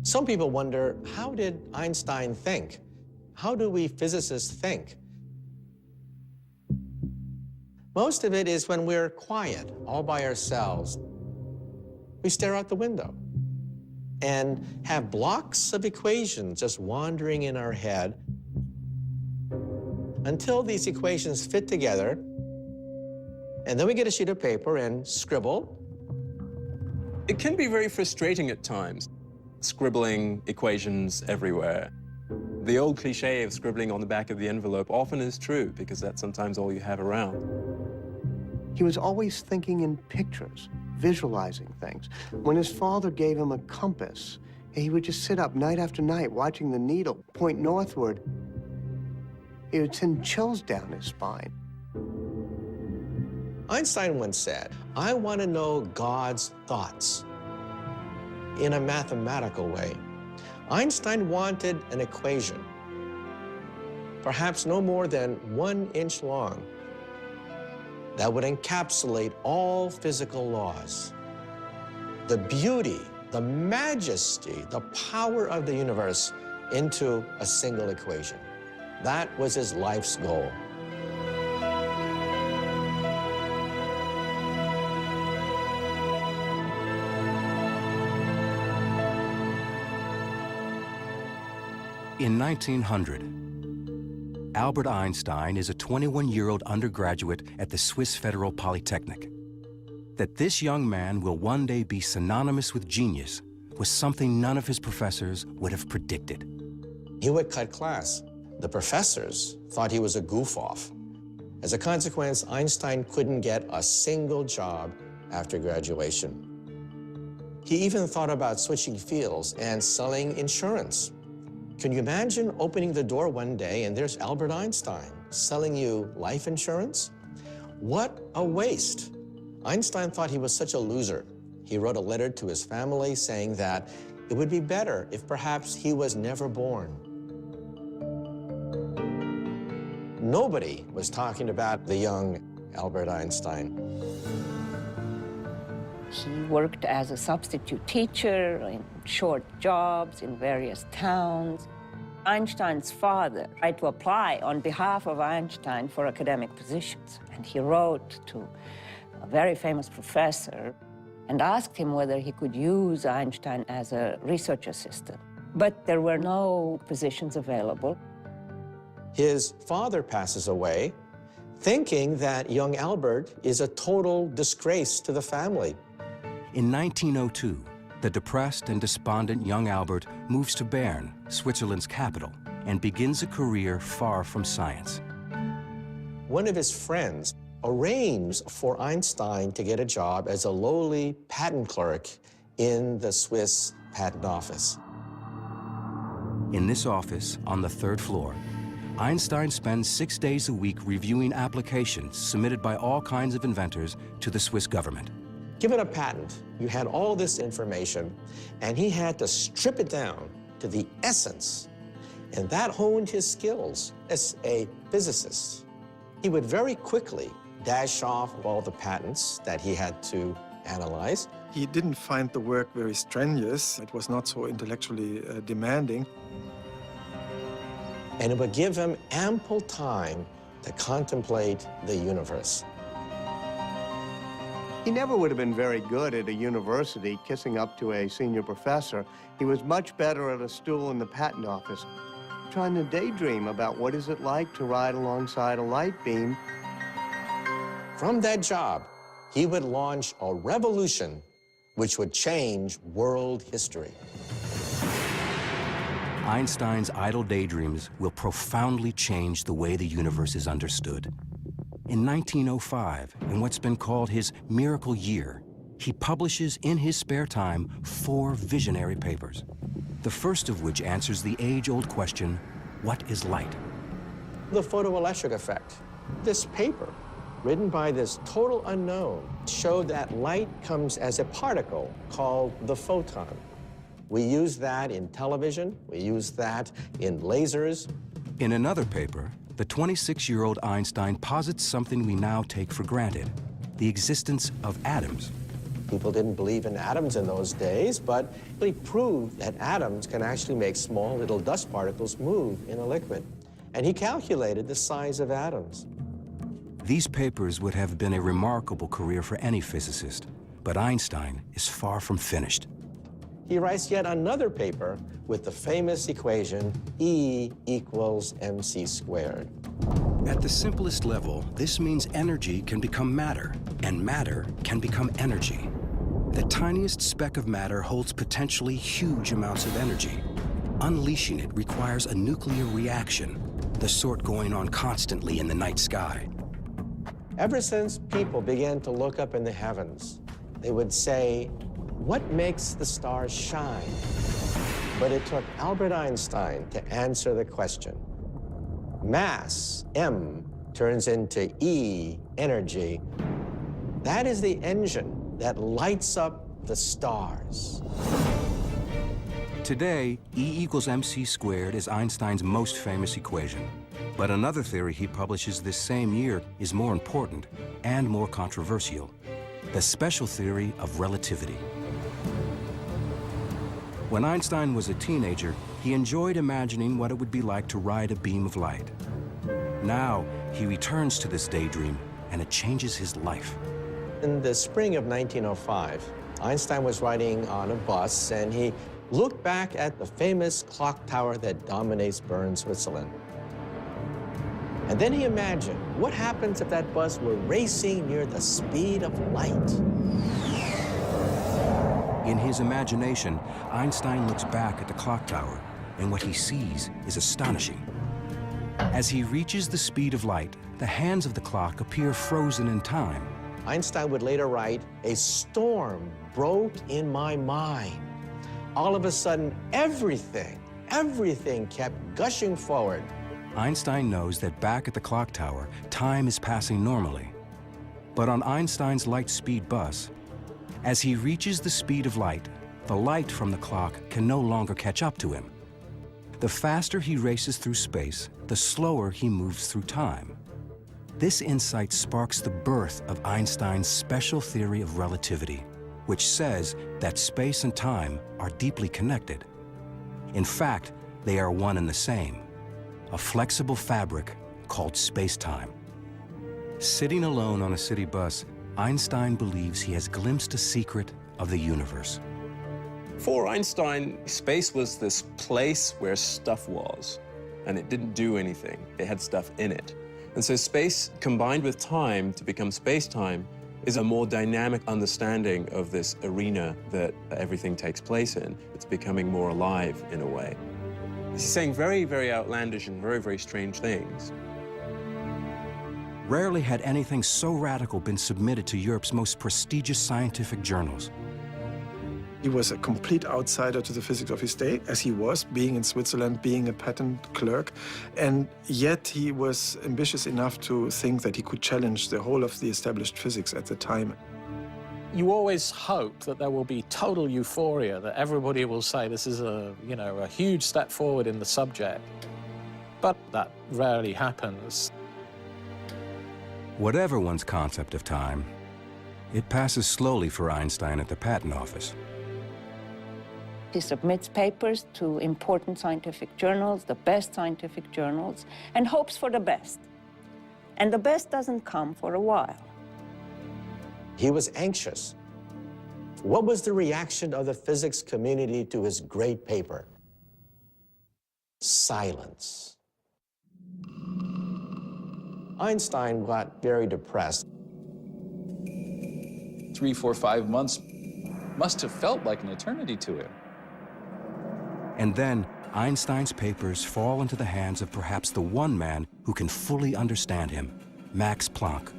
Some people wonder, how did Einstein think? How do we physicists think? Most of it is when we're quiet, all by ourselves. We stare out the window and have blocks of equations just wandering in our head until these equations fit together, and then we get a sheet of paper and scribble. It can be very frustrating at times, scribbling equations everywhere. The old cliche of scribbling on the back of the envelope often is true because that's sometimes all you have around. He was always thinking in pictures, visualizing things. When his father gave him a compass, he would just sit up night after night watching the needle point northward. It would send chills down his spine. Einstein once said, "I want to know God's thoughts in a mathematical way." Einstein wanted an equation, perhaps no more than 1 inch long, that would encapsulate all physical laws. The beauty, the majesty, the power of the universe into a single equation. That was his life's goal. In 1900, Albert Einstein is a 21-year-old undergraduate at the Swiss Federal Polytechnic. That this young man will one day be synonymous with genius was something none of his professors would have predicted. He would cut class. The professors thought he was a goof-off. As a consequence, Einstein couldn't get a single job after graduation. He even thought about switching fields and selling insurance. Can you imagine opening the door one day and there's Albert Einstein selling you life insurance? What a waste. Einstein thought he was such a loser. He wrote a letter to his family saying that it would be better if perhaps he was never born. Nobody was talking about the young Albert Einstein. He worked as a substitute teacher in short jobs in various towns. Einstein's father tried to apply on behalf of Einstein for academic positions. And he wrote to a very famous professor and asked him whether he could use Einstein as a research assistant. But there were no positions available. His father passes away, thinking that young Albert is a total disgrace to the family. In 1902, the depressed and despondent young Albert moves to Bern, Switzerland's capital, and begins a career far from science. One of his friends arranged for Einstein to get a job as a lowly patent clerk in the Swiss patent office. In this office, on the 3rd floor, Einstein spends 6 days a week reviewing applications submitted by all kinds of inventors to the Swiss government. Given a patent, you had all this information, and he had to strip it down to the essence, and that honed his skills as a physicist. He would very quickly dash off all the patents that he had to analyze. He didn't find the work very strenuous. It was not so intellectually demanding. And it would give him ample time to contemplate the universe. He never would have been very good at a university kissing up to a senior professor. He was much better at a stool in the patent office, trying to daydream about what is it like to ride alongside a light beam. From that job, he would launch a revolution which would change world history. Einstein's idle daydreams will profoundly change the way the universe is understood. In 1905, in what's been called his miracle year, he publishes in his spare time 4 visionary papers, the first of which answers the age-old question, what is light? The photoelectric effect. This paper, written by this total unknown, showed that light comes as a particle called the photon. We use that in television, we use that in lasers. In another paper, the 26-year-old Einstein posits something we now take for granted, the existence of atoms. People didn't believe in atoms in those days, but he proved that atoms can actually make small little dust particles move in a liquid. And he calculated the size of atoms. These papers would have been a remarkable career for any physicist, but Einstein is far from finished. He writes yet another paper with the famous equation E equals mc squared. At the simplest level, this means energy can become matter, and matter can become energy. The tiniest speck of matter holds potentially huge amounts of energy. Unleashing it requires a nuclear reaction, the sort going on constantly in the night sky. Ever since people began to look up in the heavens, they would say, what makes the stars shine? But it took Albert Einstein to answer the question. Mass, M, turns into E, energy. That is the engine that lights up the stars. Today, E equals mc squared is Einstein's most famous equation. But another theory he publishes this same year is more important and more controversial: the special theory of relativity. When Einstein was a teenager, he enjoyed imagining what it would be like to ride a beam of light. Now, he returns to this daydream, and it changes his life. In the spring of 1905, Einstein was riding on a bus, and he looked back at the famous clock tower that dominates Bern, Switzerland. And then he imagined, what happens if that bus were racing near the speed of light? In his imagination, Einstein looks back at the clock tower, and what he sees is astonishing. As he reaches the speed of light, the hands of the clock appear frozen in time. Einstein would later write, a storm broke in my mind. All of a sudden, everything kept gushing forward. Einstein knows that back at the clock tower, time is passing normally. But on Einstein's light-speed bus, as he reaches the speed of light, the light from the clock can no longer catch up to him. The faster he races through space, the slower he moves through time. This insight sparks the birth of Einstein's special theory of relativity, which says that space and time are deeply connected. In fact, they are one and the same, a flexible fabric called space-time. Sitting alone on a city bus, Einstein believes he has glimpsed a secret of the universe. For Einstein, space was this place where stuff was, and it didn't do anything. It had stuff in it. And so space combined with time to become space-time is a more dynamic understanding of this arena that everything takes place in. It's becoming more alive in a way. He's saying very, very outlandish and very, very strange things. Rarely had anything so radical been submitted to Europe's most prestigious scientific journals. He was a complete outsider to the physics of his day, as he was, being in Switzerland, being a patent clerk. And yet he was ambitious enough to think that he could challenge the whole of the established physics at the time. You always hope that there will be total euphoria, that everybody will say this is a huge step forward in the subject. But that rarely happens. Whatever one's concept of time, it passes slowly for Einstein at the patent office. He submits papers to important scientific journals, the best scientific journals, and hopes for the best. And the best doesn't come for a while. He was anxious. What was the reaction of the physics community to his great paper? Silence. Einstein got very depressed. 3, 4, 5 months must have felt like an eternity to him. And then Einstein's papers fall into the hands of perhaps the one man who can fully understand him, Max Planck.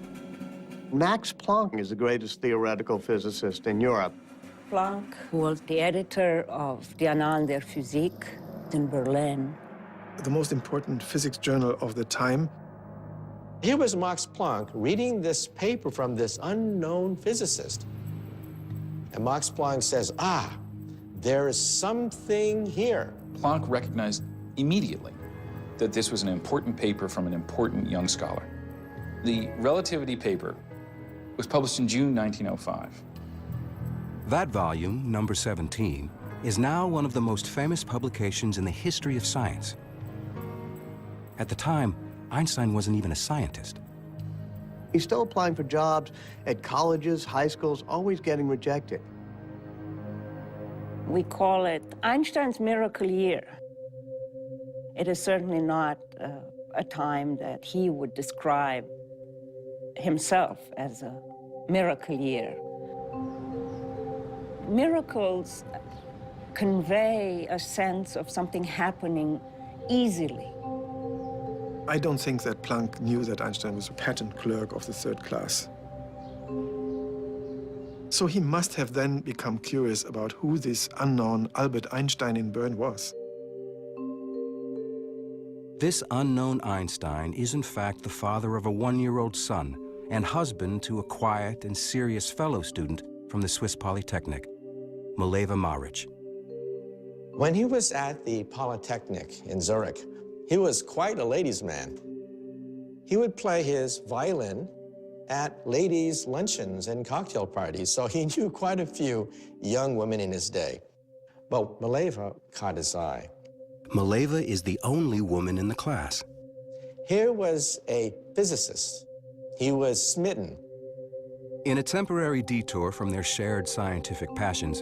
Max Planck is the greatest theoretical physicist in Europe. Planck was the editor of the Annalen der Physik in Berlin. The most important physics journal of the time. Here was Max Planck reading this paper from this unknown physicist. And Max Planck says, there is something here. Planck recognized immediately that this was an important paper from an important young scholar. The relativity paper was published in June 1905. That volume, number 17, is now one of the most famous publications in the history of science. At the time, Einstein wasn't even a scientist. He's still applying for jobs at colleges, high schools, always getting rejected. We call it Einstein's miracle year. It is certainly not a time that he would describe himself as a miracle year. Miracles convey a sense of something happening easily. I don't think that Planck knew that Einstein was a patent clerk of the third class. So he must have then become curious about who this unknown Albert Einstein in Bern was. This unknown Einstein is in fact the father of a 1-year-old son and husband to a quiet and serious fellow student from the Swiss Polytechnic, Mileva Maric. When he was at the Polytechnic in Zurich, he was quite a ladies' man. He would play his violin at ladies' luncheons and cocktail parties, so he knew quite a few young women in his day. But Mileva caught his eye. Mileva is the only woman in the class. Here was a physicist. He was smitten. In a temporary detour from their shared scientific passions,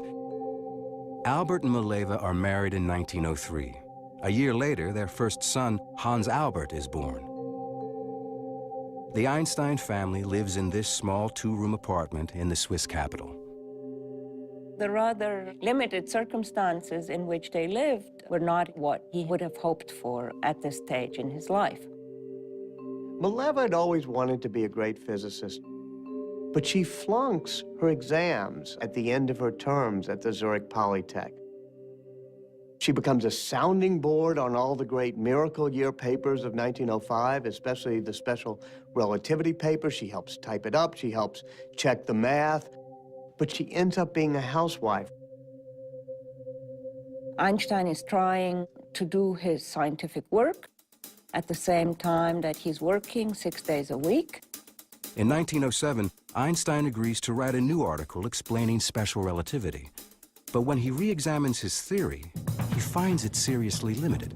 Albert and Mileva are married in 1903. A year later, their first son, Hans Albert, is born. The Einstein family lives in this small 2-room apartment in the Swiss capital. The rather limited circumstances in which they lived were not what he would have hoped for at this stage in his life. Mileva had always wanted to be a great physicist, but she flunks her exams at the end of her terms at the Zurich Polytech. She becomes a sounding board on all the great miracle year papers of 1905, especially the special relativity paper. She helps type it up, she helps check the math, but she ends up being a housewife. Einstein is trying to do his scientific work at the same time that he's working 6 days a week. In 1907, Einstein agrees to write a new article explaining special relativity. But when he re-examines his theory, he finds it seriously limited.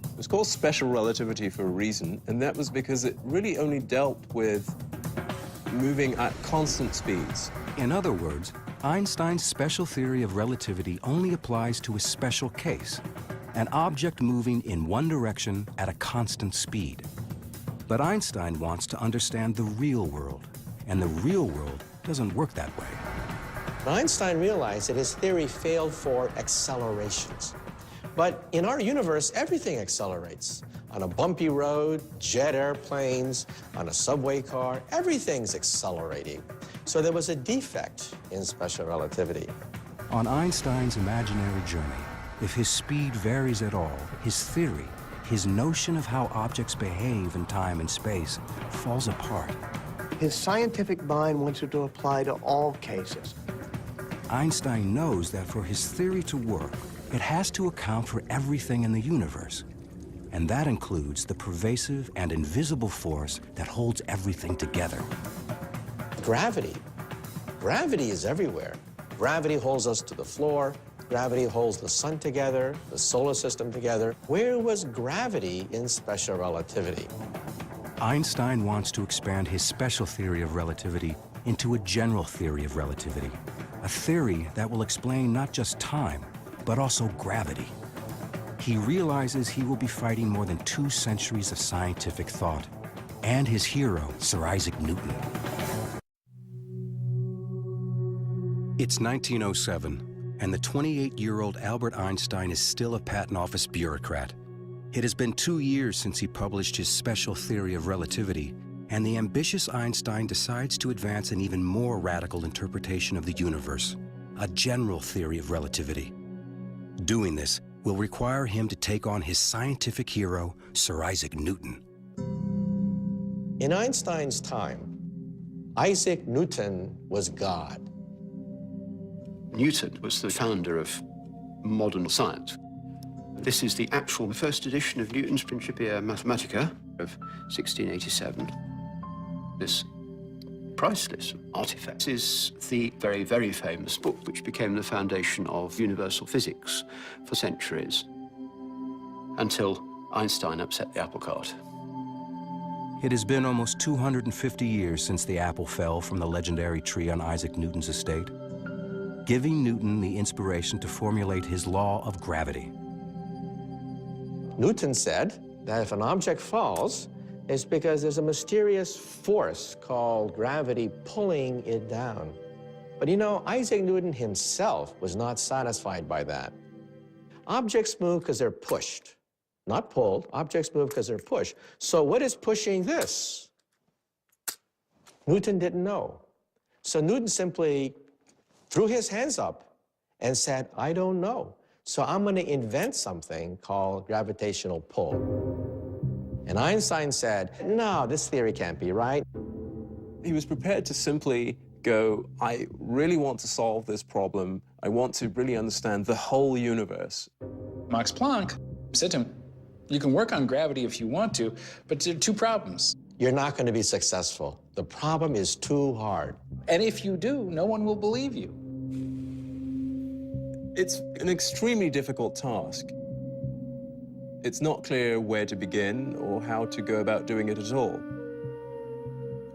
It was called special relativity for a reason, and that was because it really only dealt with moving at constant speeds. In other words, Einstein's special theory of relativity only applies to a special case, an object moving in one direction at a constant speed. But Einstein wants to understand the real world, and the real world doesn't work that way. Einstein realized that his theory failed for accelerations. But in our universe, everything accelerates. On a bumpy road, jet airplanes, on a subway car, everything's accelerating. So there was a defect in special relativity. On Einstein's imaginary journey, if his speed varies at all, his theory, his notion of how objects behave in time and space, falls apart. His scientific mind wants it to apply to all cases. Einstein knows that for his theory to work, it has to account for everything in the universe. And that includes the pervasive and invisible force that holds everything together. Gravity. Gravity is everywhere. Gravity holds us to the floor. Gravity holds the sun together, the solar system together. Where was gravity in special relativity? Einstein wants to expand his special theory of relativity into a general theory of relativity, a theory that will explain not just time, but also gravity. He realizes he will be fighting more than 2 centuries of scientific thought, and his hero, Sir Isaac Newton. It's 1907, and the 28-year-old Albert Einstein is still a patent office bureaucrat. It has been 2 years since he published his special theory of relativity, and the ambitious Einstein decides to advance an even more radical interpretation of the universe, a general theory of relativity. Doing this will require him to take on his scientific hero, Sir Isaac Newton. In Einstein's time, Isaac Newton was God. Newton was the founder of modern science. This is the actual first edition of Newton's Principia Mathematica of 1687. This priceless artifacts is the very, very famous book which became the foundation of universal physics for centuries, until Einstein upset the apple cart. It has been almost 250 years since the apple fell from the legendary tree on Isaac Newton's estate, giving Newton the inspiration to formulate his law of gravity. Newton said that if an object falls, it's because there's a mysterious force called gravity pulling it down. But you know, Isaac Newton himself was not satisfied by that. Objects move because they're pushed, not pulled. Objects move because they're pushed. So what is pushing this? Newton didn't know. So Newton simply threw his hands up and said, I don't know. So I'm going to invent something called gravitational pull. And Einstein said, no, this theory can't be right. He was prepared to simply go, I really want to solve this problem. I want to really understand the whole universe. Max Planck said to him, you can work on gravity if you want to, but there are two problems. You're not going to be successful. The problem is too hard. And if you do, no one will believe you. It's an extremely difficult task. It's not clear where to begin or how to go about doing it at all.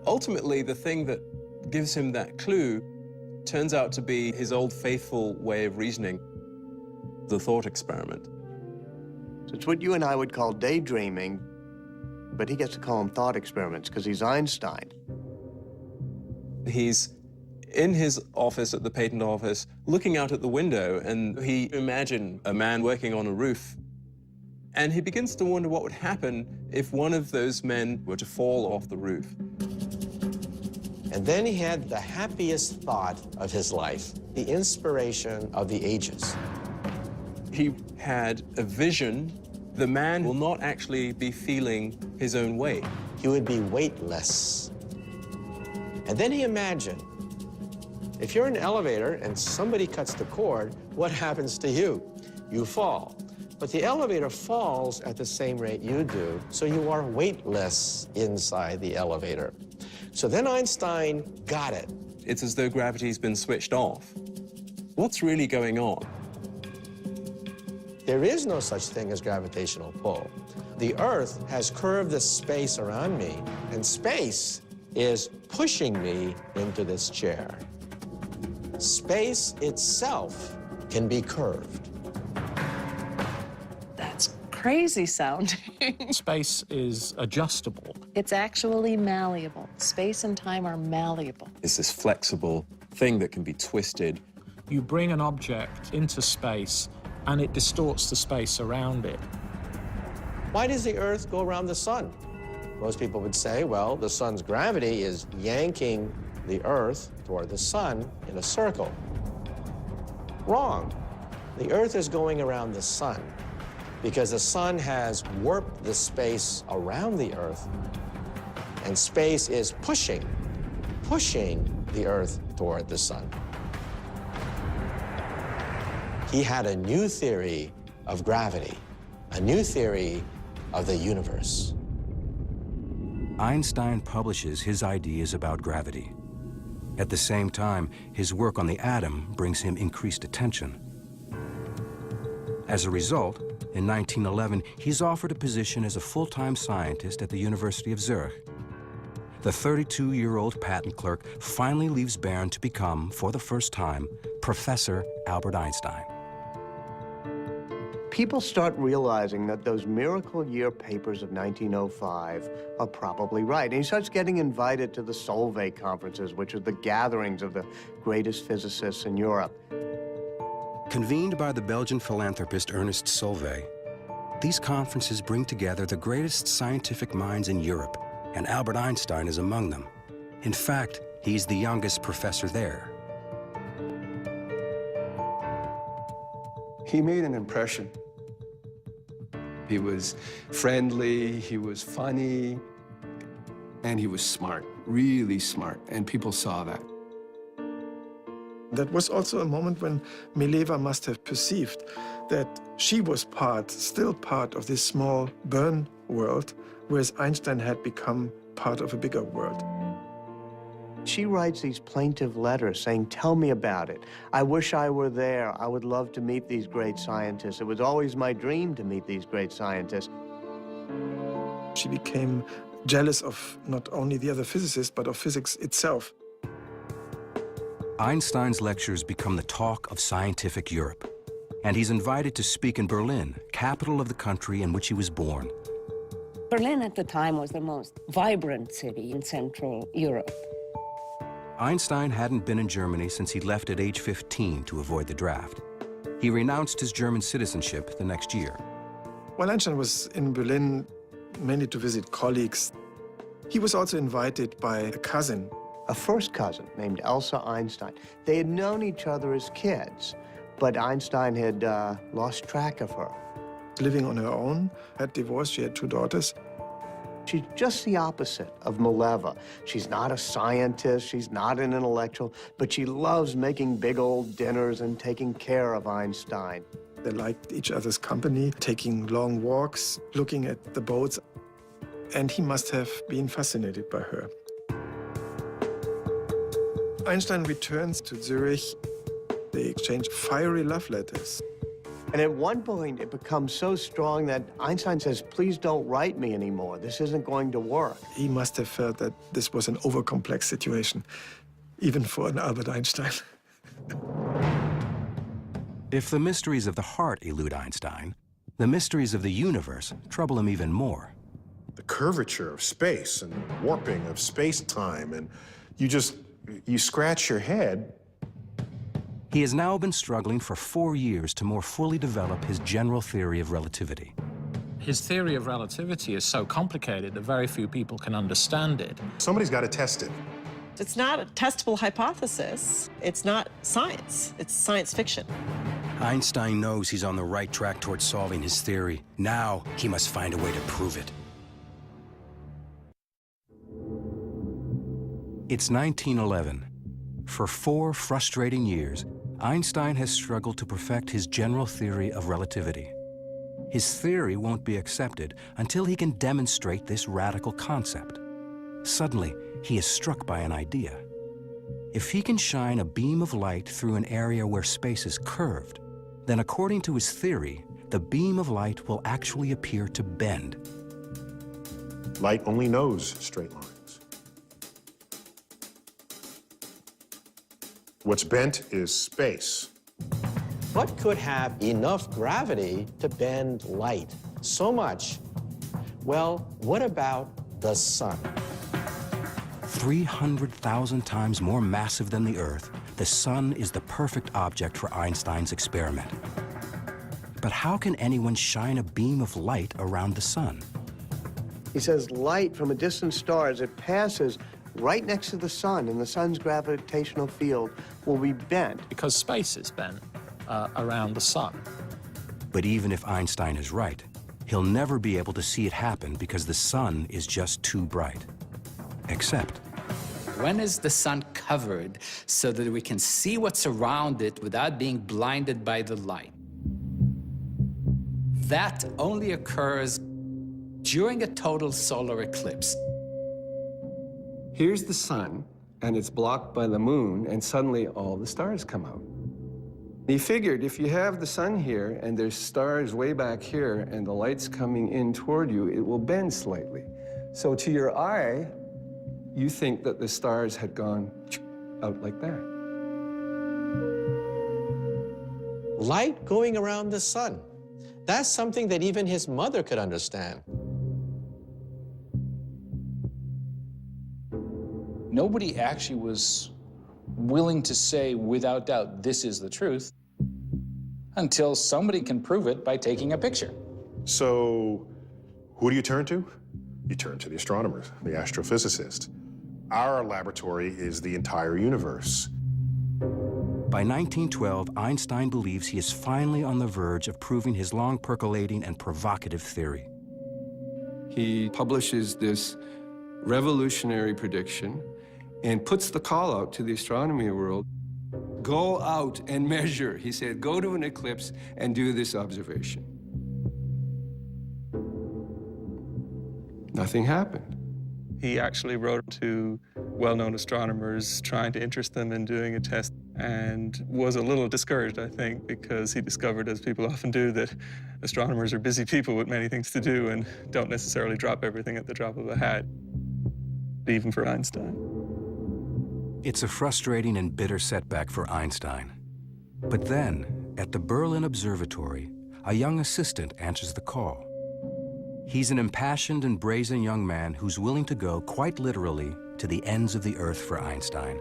Ultimately, the thing that gives him that clue turns out to be his old faithful way of reasoning, the thought experiment. So it's what you and I would call daydreaming, but he gets to call them thought experiments because he's Einstein. He's in his office at the patent office, looking out at the window, and he imagined a man working on a roof. And he begins to wonder what would happen if one of those men were to fall off the roof. And then he had the happiest thought of his life, the inspiration of the ages. He had a vision. The man will not actually be feeling his own weight. He would be weightless. And then he imagined, if you're in an elevator and somebody cuts the cord, what happens to you? You fall. But the elevator falls at the same rate you do, so you are weightless inside the elevator. So then Einstein got it. It's as though gravity's been switched off. What's really going on? There is no such thing as gravitational pull. The Earth has curved the space around me, and space is pushing me into this chair. Space itself can be curved. That's crazy sounding. Space is adjustable. It's actually malleable. Space and time are malleable. It's this flexible thing that can be twisted. You bring an object into space, and it distorts the space around it. Why does the Earth go around the sun? Most people would say, well, the sun's gravity is yanking the Earth toward the sun in a circle. Wrong. The Earth is going around the sun because the sun has warped the space around the Earth, and space is pushing the Earth toward the sun. He had a new theory of gravity, a new theory of the universe. Einstein publishes his ideas about gravity. At the same time, his work on the atom brings him increased attention. As a result, in 1911, he's offered a position as a full-time scientist at the University of Zurich. The 32-year-old patent clerk finally leaves Bern to become, for the first time, Professor Albert Einstein. People start realizing that those miracle year papers of 1905 are probably right. And he starts getting invited to the Solvay conferences, which are the gatherings of the greatest physicists in Europe. Convened by the Belgian philanthropist Ernest Solvay, these conferences bring together the greatest scientific minds in Europe, and Albert Einstein is among them. In fact, he's the youngest professor there. He made an impression. He was friendly, he was funny, and he was smart, really smart, and people saw that. That was also a moment when Mileva must have perceived that she was still part of this small Bern world, whereas Einstein had become part of a bigger world. She writes these plaintive letters saying, tell me about it. I wish I were there. I would love to meet these great scientists. It was always my dream to meet these great scientists. She became jealous of not only the other physicists, but of physics itself. Einstein's lectures become the talk of scientific Europe, and he's invited to speak in Berlin, capital of the country in which he was born. Berlin at the time was the most vibrant city in Central Europe. Einstein hadn't been in Germany since he left at age 15 to avoid the draft. He renounced his German citizenship the next year. While Einstein was in Berlin, mainly to visit colleagues, he was also invited by a cousin. A first cousin named Elsa Einstein. They had known each other as kids, but Einstein had lost track of her. Living on her own, had divorced, she had 2 daughters. She's just the opposite of Mileva. She's not a scientist, she's not an intellectual, but she loves making big old dinners and taking care of Einstein. They liked each other's company, taking long walks, looking at the boats, and he must have been fascinated by her. Einstein returns to Zurich. They exchange fiery love letters. And at one point, it becomes so strong that Einstein says, please don't write me anymore. This isn't going to work. He must have felt that this was an overcomplex situation, even for an Albert Einstein. If the mysteries of the heart elude Einstein, the mysteries of the universe trouble him even more. The curvature of space and warping of space-time, and you scratch your head. He has now been struggling for 4 years to more fully develop his general theory of relativity. His theory of relativity is so complicated that very few people can understand it. Somebody's got to test it. It's not a testable hypothesis. It's not science. It's science fiction. Einstein knows he's on the right track towards solving his theory. Now he must find a way to prove it. It's 1911. For 4 frustrating years, Einstein has struggled to perfect his general theory of relativity. His theory won't be accepted until he can demonstrate this radical concept. Suddenly, he is struck by an idea. If he can shine a beam of light through an area where space is curved, then according to his theory, the beam of light will actually appear to bend. Light only knows straight lines. What's bent is space. What could have enough gravity to bend light so much? Well, what about the sun? 300,000 times more massive than the Earth, the sun is the perfect object for Einstein's experiment. But how can anyone shine a beam of light around the sun? He says light from a distant star, as it passes right next to the sun, and the sun's gravitational field will be bent. Because space is bent around the sun. But even if Einstein is right, he'll never be able to see it happen because the sun is just too bright. Except, when is the sun covered so that we can see what's around it without being blinded by the light? That only occurs during a total solar eclipse. Here's the sun, and it's blocked by the moon, and suddenly all the stars come out. He figured if you have the sun here, and there's stars way back here, and the light's coming in toward you, it will bend slightly. So to your eye, you think that the stars had gone out like that. Light going around the sun. That's something that even his mother could understand. Nobody actually was willing to say without doubt, this is the truth, until somebody can prove it by taking a picture. So who do you turn to? You turn to the astronomers, the astrophysicists. Our laboratory is the entire universe. by 1912, Einstein believes he is finally on the verge of proving his long percolating and provocative theory. He publishes this revolutionary prediction and puts the call out to the astronomy world. Go out and measure. He said, go to an eclipse and do this observation. Nothing happened. He actually wrote to well-known astronomers trying to interest them in doing a test, and was a little discouraged, I think, because he discovered, as people often do, that astronomers are busy people with many things to do and don't necessarily drop everything at the drop of a hat, even for Einstein. It's a frustrating and bitter setback for Einstein. But then, at the Berlin Observatory, a young assistant answers the call. He's an impassioned and brazen young man who's willing to go, quite literally, to the ends of the earth for Einstein.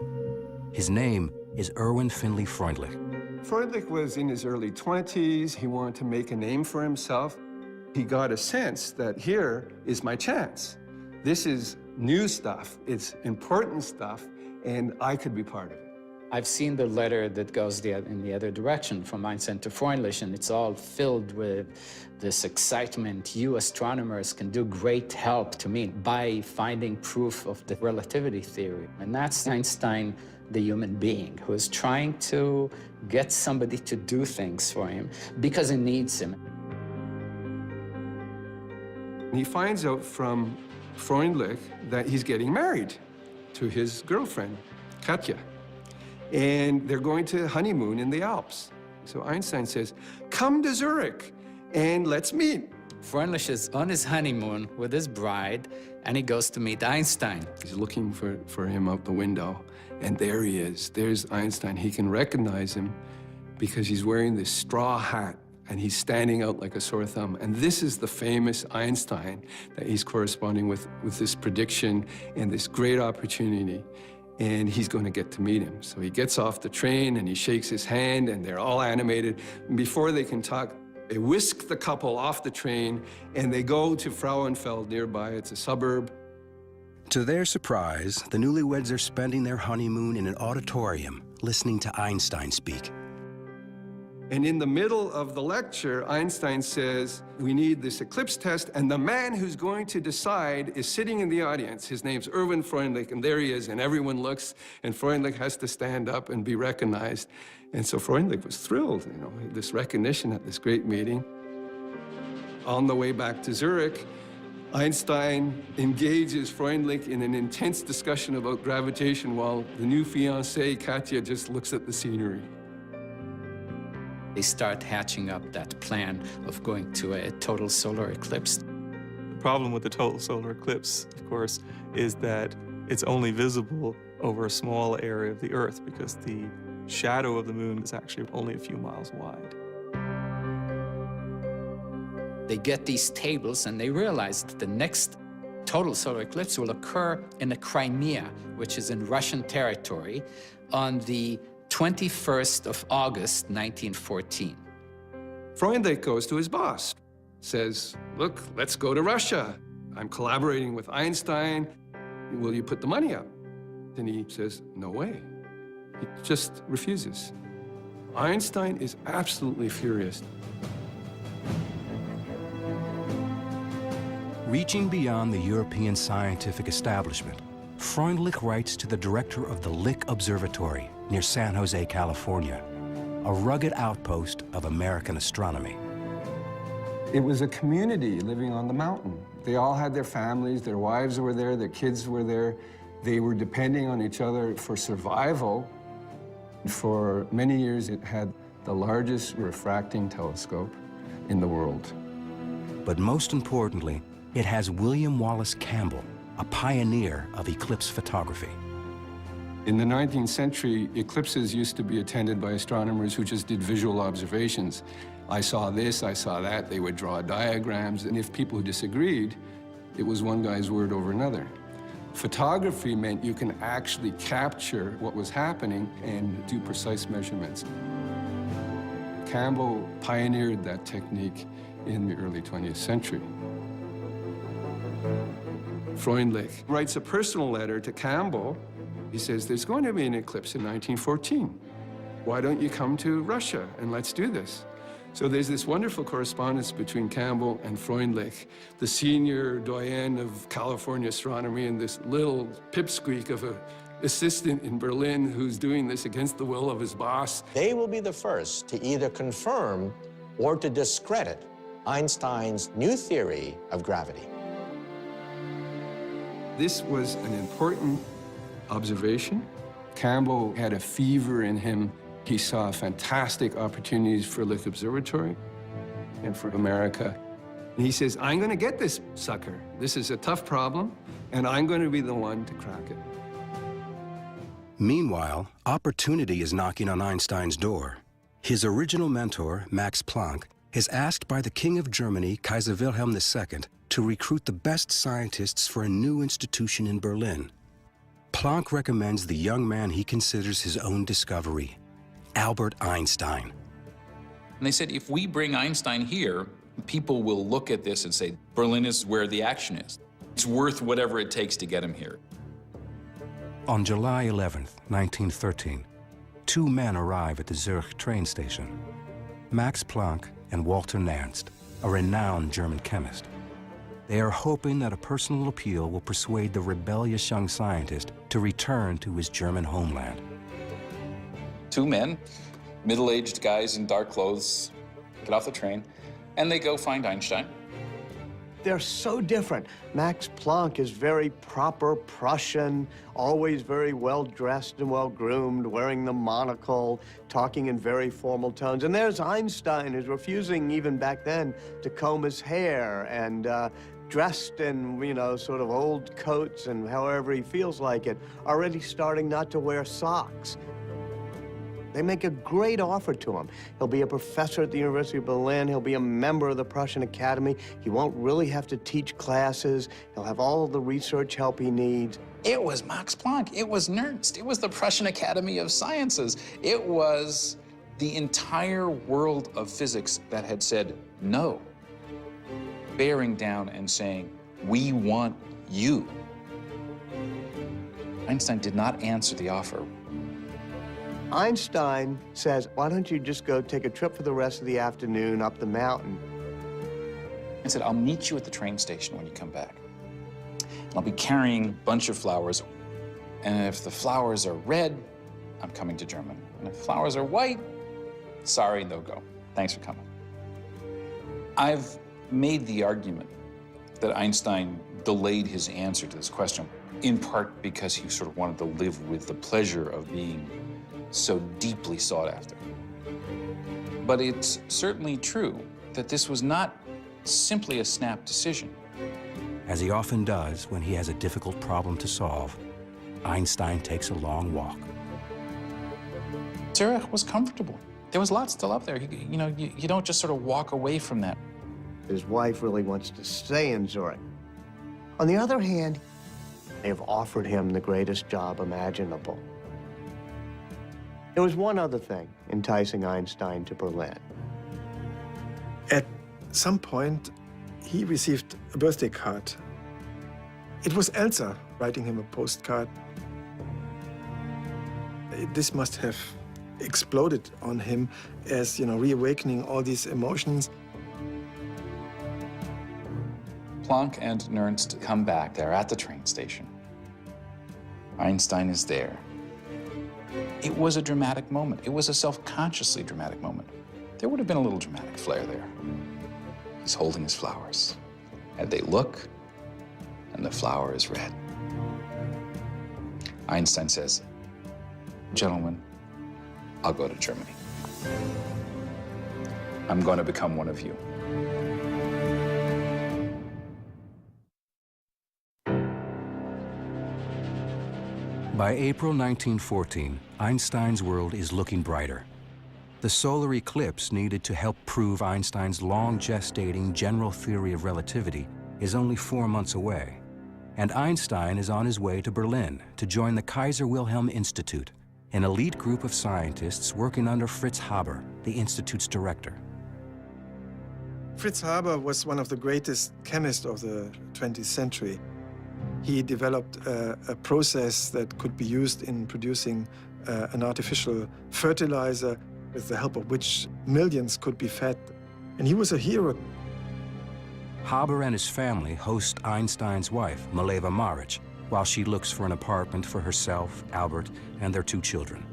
His name is Erwin Finley Freundlich. Freundlich was in his early 20s. He wanted to make a name for himself. He got a sense that here is my chance. This is new stuff, it's important stuff, and I could be part of it. I've seen the letter that goes in the other direction from Einstein to Freundlich, and it's all filled with this excitement. You astronomers can do great help to me by finding proof of the relativity theory. And that's Einstein, the human being, who is trying to get somebody to do things for him because he needs him. He finds out from Freundlich that he's getting married to his girlfriend, Katja. And they're going to honeymoon in the Alps. So Einstein says, come to Zurich and let's meet. Freundlich is on his honeymoon with his bride, and he goes to meet Einstein. He's looking for him out the window, and there he is. There's Einstein. He can recognize him because he's wearing this straw hat, and he's standing out like a sore thumb. And this is the famous Einstein that he's corresponding with this prediction and this great opportunity. And he's going to get to meet him. So he gets off the train and he shakes his hand and they're all animated. And before they can talk, they whisk the couple off the train and they go to Frauenfeld nearby. It's a suburb. To their surprise, the newlyweds are spending their honeymoon in an auditorium, listening to Einstein speak. And in the middle of the lecture, Einstein says, we need this eclipse test, and the man who's going to decide is sitting in the audience. His name's Erwin Freundlich, and there he is, and everyone looks, and Freundlich has to stand up and be recognized. And so Freundlich was thrilled, you know, this recognition at this great meeting. On the way back to Zurich, Einstein engages Freundlich in an intense discussion about gravitation while the new fiancée, Katja, just looks at the scenery. They start hatching up that plan of going to a total solar eclipse. The problem with the total solar eclipse, of course, is that it's only visible over a small area of the Earth because the shadow of the moon is actually only a few miles wide. They get these tables and they realize that the next total solar eclipse will occur in the Crimea, which is in Russian territory, on the 21st of August, 1914. Freundlich goes to his boss, says, look, let's go to Russia. I'm collaborating with Einstein. Will you put the money up? And he says, no way. He just refuses. Einstein is absolutely furious. Reaching beyond the European scientific establishment, Freundlich writes to the director of the Lick Observatory near San Jose, California, a rugged outpost of American astronomy. It was a community living on the mountain. They all had their families, their wives were there, their kids were there. They were depending on each other for survival. For many years, it had the largest refracting telescope in the world. But most importantly, it has William Wallace Campbell, a pioneer of eclipse photography. In the 19th century, eclipses used to be attended by astronomers who just did visual observations. I saw this, I saw that. They would draw diagrams, and if people disagreed, it was one guy's word over another. Photography meant you can actually capture what was happening and do precise measurements. Campbell pioneered that technique in the early 20th century. Freundlich writes a personal letter to Campbell. He says, there's going to be an eclipse in 1914. Why don't you come to Russia and let's do this? So there's this wonderful correspondence between Campbell and Freundlich, the senior doyen of California astronomy and this little pipsqueak of an assistant in Berlin who's doing this against the will of his boss. They will be the first to either confirm or to discredit Einstein's new theory of gravity. This was an important observation. Campbell had a fever in him. He saw fantastic opportunities for Lick Observatory and for America. And he says, I'm going to get this sucker. This is a tough problem, and I'm going to be the one to crack it. Meanwhile, opportunity is knocking on Einstein's door. His original mentor, Max Planck, is asked by the King of Germany, Kaiser Wilhelm II, to recruit the best scientists for a new institution in Berlin. Planck recommends the young man he considers his own discovery, Albert Einstein. And they said, if we bring Einstein here, people will look at this and say, Berlin is where the action is. It's worth whatever it takes to get him here. On July 11th, 1913, two men arrive at the Zurich train station, Max Planck and Walter Nernst, a renowned German chemist. They are hoping that a personal appeal will persuade the rebellious young scientist to return to his German homeland. Two men, middle-aged guys in dark clothes, get off the train, and they go find Einstein. They're so different. Max Planck is very proper Prussian, always very well-dressed and well-groomed, wearing the monocle, talking in very formal tones. And there's Einstein, who's refusing, even back then, to comb his hair and dressed in, you know, sort of old coats and however he feels like it, already starting not to wear socks. They make a great offer to him. He'll be a professor at the University of Berlin. He'll be a member of the Prussian Academy. He won't really have to teach classes. He'll have all of the research help he needs. It was Max Planck. It was Nernst. It was the Prussian Academy of Sciences. It was the entire world of physics that had said no, bearing down and saying, we want you. Einstein did not answer the offer. Einstein says, why don't you just go take a trip for the rest of the afternoon up the mountain? I said, I'll meet you at the train station when you come back. I'll be carrying a bunch of flowers. And if the flowers are red, I'm coming to Germany. And if flowers are white, sorry, no go. Thanks for coming. I've made the argument that Einstein delayed his answer to this question, in part because he sort of wanted to live with the pleasure of being so deeply sought after. But it's certainly true that this was not simply a snap decision. As he often does when he has a difficult problem to solve, Einstein takes a long walk. Zurich was comfortable. There was lots to love there. You don't just sort of walk away from that. His wife really wants to stay in Zurich. On the other hand, they've offered him the greatest job imaginable. There was one other thing enticing Einstein to Berlin. At some point, he received a birthday card. It was Elsa writing him a postcard. This must have exploded on him as, reawakening all these emotions. Planck and Nernst come back. They're at the train station. Einstein is there. It was a dramatic moment. It was a self-consciously dramatic moment. There would have been a little dramatic flair there. He's holding his flowers, and they look, and the flower is red. Einstein says, gentlemen, I'll go to Germany. I'm going to become one of you. By April 1914, Einstein's world is looking brighter. The solar eclipse needed to help prove Einstein's long-gestating general theory of relativity is only 4 months away, and Einstein is on his way to Berlin to join the Kaiser Wilhelm Institute, an elite group of scientists working under Fritz Haber, the institute's director. Fritz Haber was one of the greatest chemists of the 20th century. He developed a process that could be used in producing an artificial fertilizer with the help of which millions could be fed. And he was a hero. Haber and his family host Einstein's wife, Mileva Maric, while she looks for an apartment for herself, Albert, and their 2 children.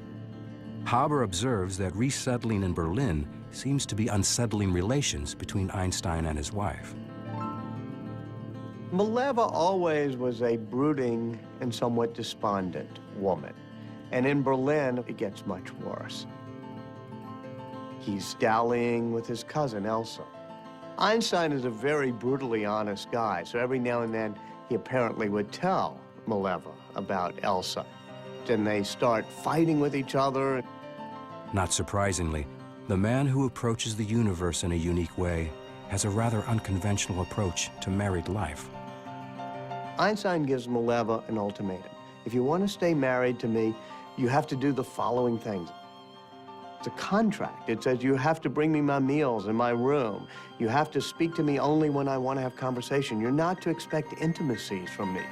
Haber observes that resettling in Berlin seems to be unsettling relations between Einstein and his wife. Mileva always was a brooding and somewhat despondent woman. And in Berlin, it gets much worse. He's dallying with his cousin, Elsa. Einstein is a very brutally honest guy, so every now and then he apparently would tell Mileva about Elsa. Then they start fighting with each other. Not surprisingly, the man who approaches the universe in a unique way has a rather unconventional approach to married life. Einstein gives Mileva an ultimatum. If you want to stay married to me, you have to do the following things. It's a contract. It says you have to bring me my meals in my room. You have to speak to me only when I want to have conversation. You're not to expect intimacies from me.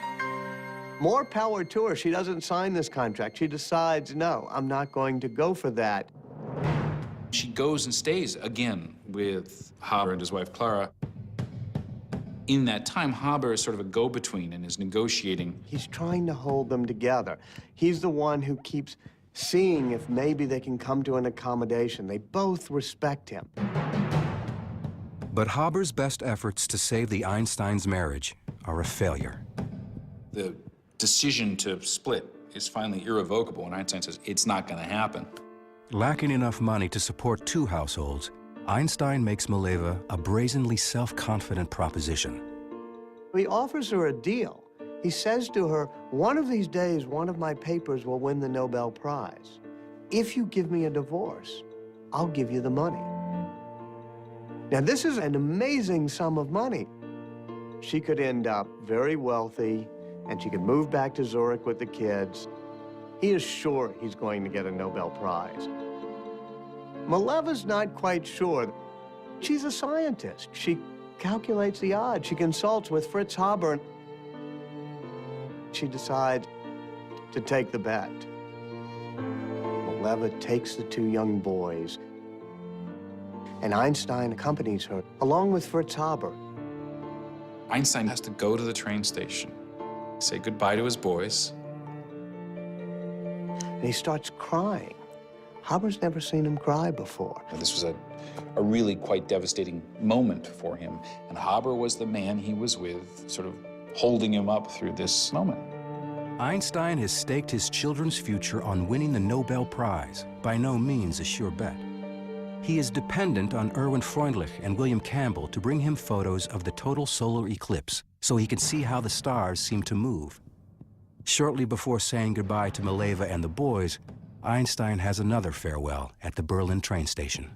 More power to her. She doesn't sign this contract. She decides, no, I'm not going to go for that. She goes and stays again with Haber and his wife Clara. In that time, Haber is sort of a go-between and is negotiating. He's trying to hold them together. He's the one who keeps seeing if maybe they can come to an accommodation. They both respect him. But Haber's best efforts to save the Einsteins' marriage are a failure. The decision to split is finally irrevocable, and Einstein says it's not going to happen. Lacking enough money to support two households, Einstein makes Mileva a brazenly self-confident proposition. He offers her a deal. He says to her, one of these days, one of my papers will win the Nobel Prize. If you give me a divorce, I'll give you the money. Now, this is an amazing sum of money. She could end up very wealthy, and she could move back to Zurich with the kids. He is sure he's going to get a Nobel Prize. Mileva's not quite sure. She's a scientist. She calculates the odds. She consults with Fritz Haber. She decides to take the bet. Mileva takes the two young boys, and Einstein accompanies her, along with Fritz Haber. Einstein has to go to the train station, say goodbye to his boys. And he starts crying. Haber's never seen him cry before. This was a really quite devastating moment for him, and Haber was the man he was with, sort of holding him up through this moment. Einstein has staked his children's future on winning the Nobel Prize, by no means a sure bet. He is dependent on Erwin Freundlich and William Campbell to bring him photos of the total solar eclipse so he can see how the stars seem to move. Shortly before saying goodbye to Mileva and the boys, Einstein has another farewell at the Berlin train station.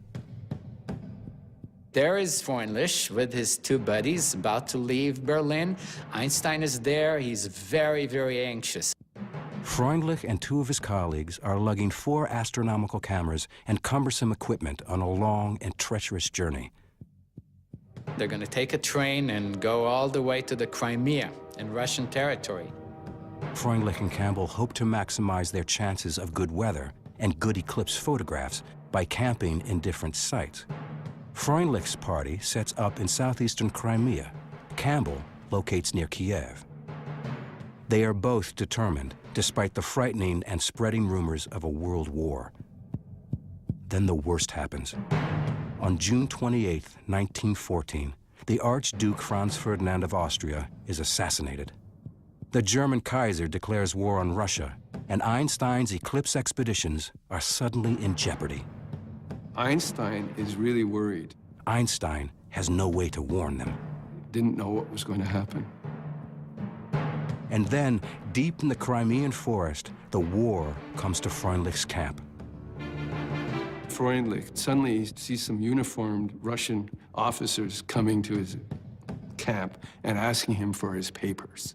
There is Freundlich with his two buddies about to leave Berlin. Einstein is there. He's very, very anxious. Freundlich and two of his colleagues are lugging 4 astronomical cameras and cumbersome equipment on a long and treacherous journey. They're going to take a train and go all the way to the Crimea in Russian territory. Freundlich and Campbell hope to maximize their chances of good weather and good eclipse photographs by camping in different sites. Freundlich's party sets up in southeastern Crimea. Campbell locates near Kiev. They are both determined, despite the frightening and spreading rumors of a world war. Then the worst happens. On June 28, 1914, the Archduke Franz Ferdinand of Austria is assassinated. The German Kaiser declares war on Russia, and Einstein's eclipse expeditions are suddenly in jeopardy. Einstein is really worried. Einstein has no way to warn them. Didn't know what was going to happen. And then, deep in the Crimean forest, the war comes to Freundlich's camp. Freundlich suddenly sees some uniformed Russian officers coming to his camp and asking him for his papers.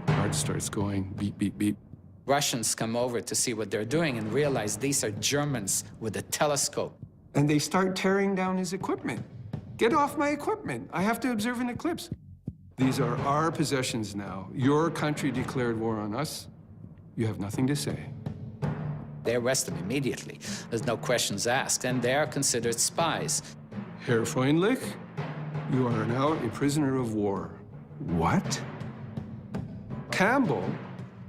Heart starts going beep, beep, beep. Russians come over to see what they're doing and realize these are Germans with a telescope. And they start tearing down his equipment. Get off my equipment. I have to observe an eclipse. These are our possessions now. Your country declared war on us. You have nothing to say. They arrest them immediately. There's no questions asked, and they are considered spies. Herr Freundlich, you are now a prisoner of war. What? Campbell,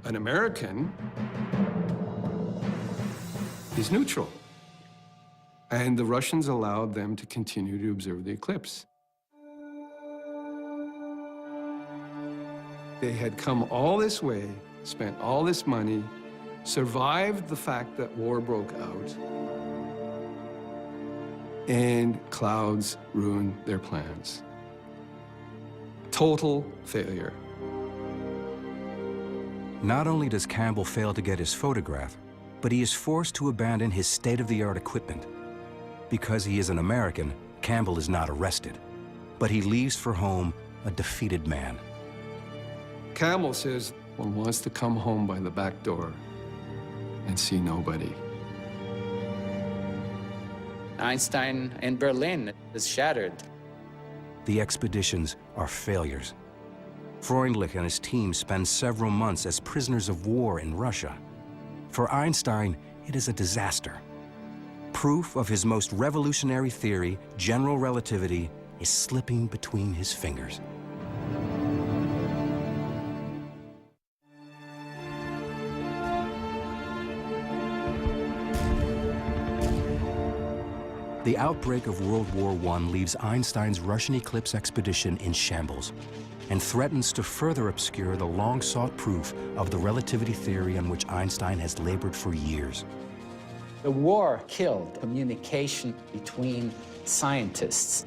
an American, is neutral. And the Russians allowed them to continue to observe the eclipse. They had come all this way, spent all this money, survived the fact that war broke out, and clouds ruined their plans. Total failure. Not only does Campbell fail to get his photograph, but he is forced to abandon his state-of-the-art equipment. Because he is an American, Campbell is not arrested, but he leaves for home a defeated man. Campbell says one wants to come home by the back door and see nobody. Einstein in Berlin is shattered. The expeditions are failures. Freundlich and his team spend several months as prisoners of war in Russia. For Einstein, it is a disaster. Proof of his most revolutionary theory, general relativity, is slipping between his fingers. The outbreak of World War I leaves Einstein's Russian eclipse expedition in shambles and threatens to further obscure the long-sought proof of the relativity theory on which Einstein has labored for years. The war killed communication between scientists.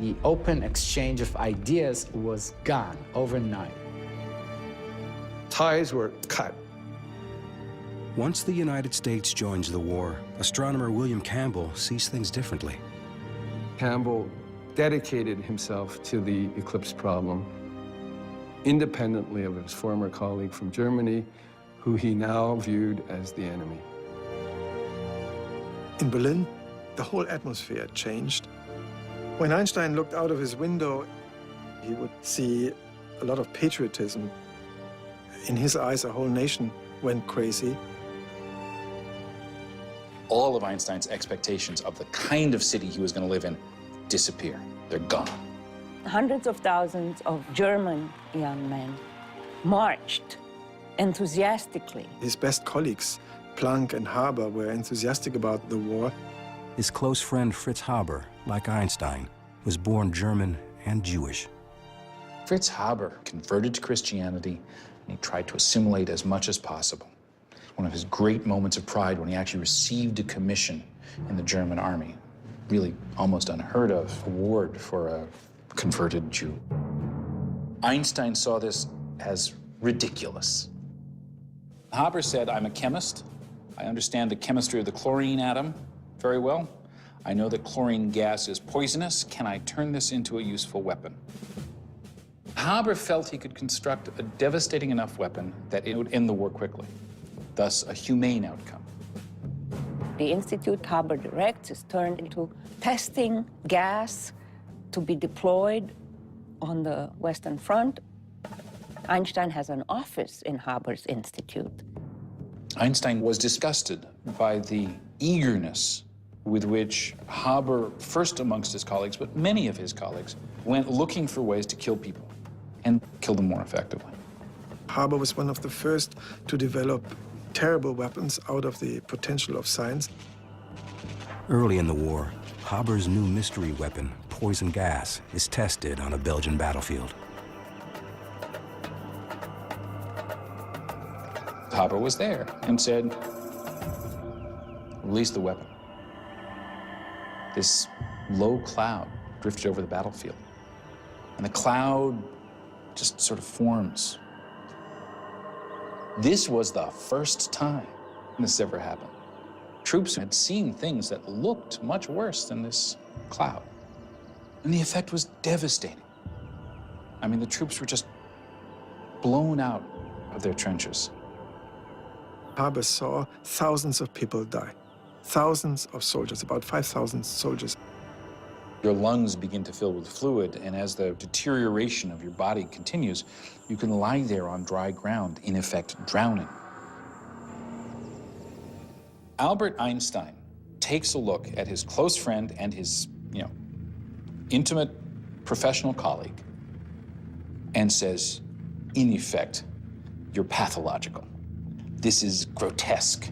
The open exchange of ideas was gone overnight. Ties were cut. Once the United States joins the war, astronomer William Campbell sees things differently. Campbell dedicated himself to the eclipse problem, independently of his former colleague from Germany, who he now viewed as the enemy. In Berlin, the whole atmosphere changed. When Einstein looked out of his window, he would see a lot of patriotism. In his eyes, a whole nation went crazy. All of Einstein's expectations of the kind of city he was going to live in disappear. They're gone. Hundreds of thousands of German young men marched enthusiastically. His best colleagues, Planck and Haber, were enthusiastic about the war. His close friend Fritz Haber, like Einstein, was born German and Jewish. Fritz Haber converted to Christianity, and he tried to assimilate as much as possible. One of his great moments of pride when he actually received a commission in the German army. Really almost unheard of award for a converted Jew. Einstein saw this as ridiculous. Haber said, I'm a chemist. I understand the chemistry of the chlorine atom very well. I know that chlorine gas is poisonous. Can I turn this into a useful weapon? Haber felt he could construct a devastating enough weapon that it would end the war quickly, thus a humane outcome. The institute Haber directs is turned into testing gas to be deployed on the Western Front. Einstein has an office in Haber's institute. Einstein was disgusted by the eagerness with which Haber, first amongst his colleagues, but many of his colleagues, went looking for ways to kill people and kill them more effectively. Haber was one of the first to develop terrible weapons out of the potential of science. Early in the war, Haber's new mystery weapon, poison gas, is tested on a Belgian battlefield. Haber was there and said, release the weapon. This low cloud drifted over the battlefield, and the cloud just sort of forms. This was the first time this ever happened. Troops had seen things that looked much worse than this cloud, and the effect was devastating. I mean, the troops were just blown out of their trenches. Haber saw thousands of people die, thousands of soldiers, about 5,000 soldiers. Your lungs begin to fill with fluid, and as the deterioration of your body continues, you can lie there on dry ground, in effect drowning. Albert Einstein takes a look at his close friend and his, intimate professional colleague and says, in effect, you're pathological. This is grotesque.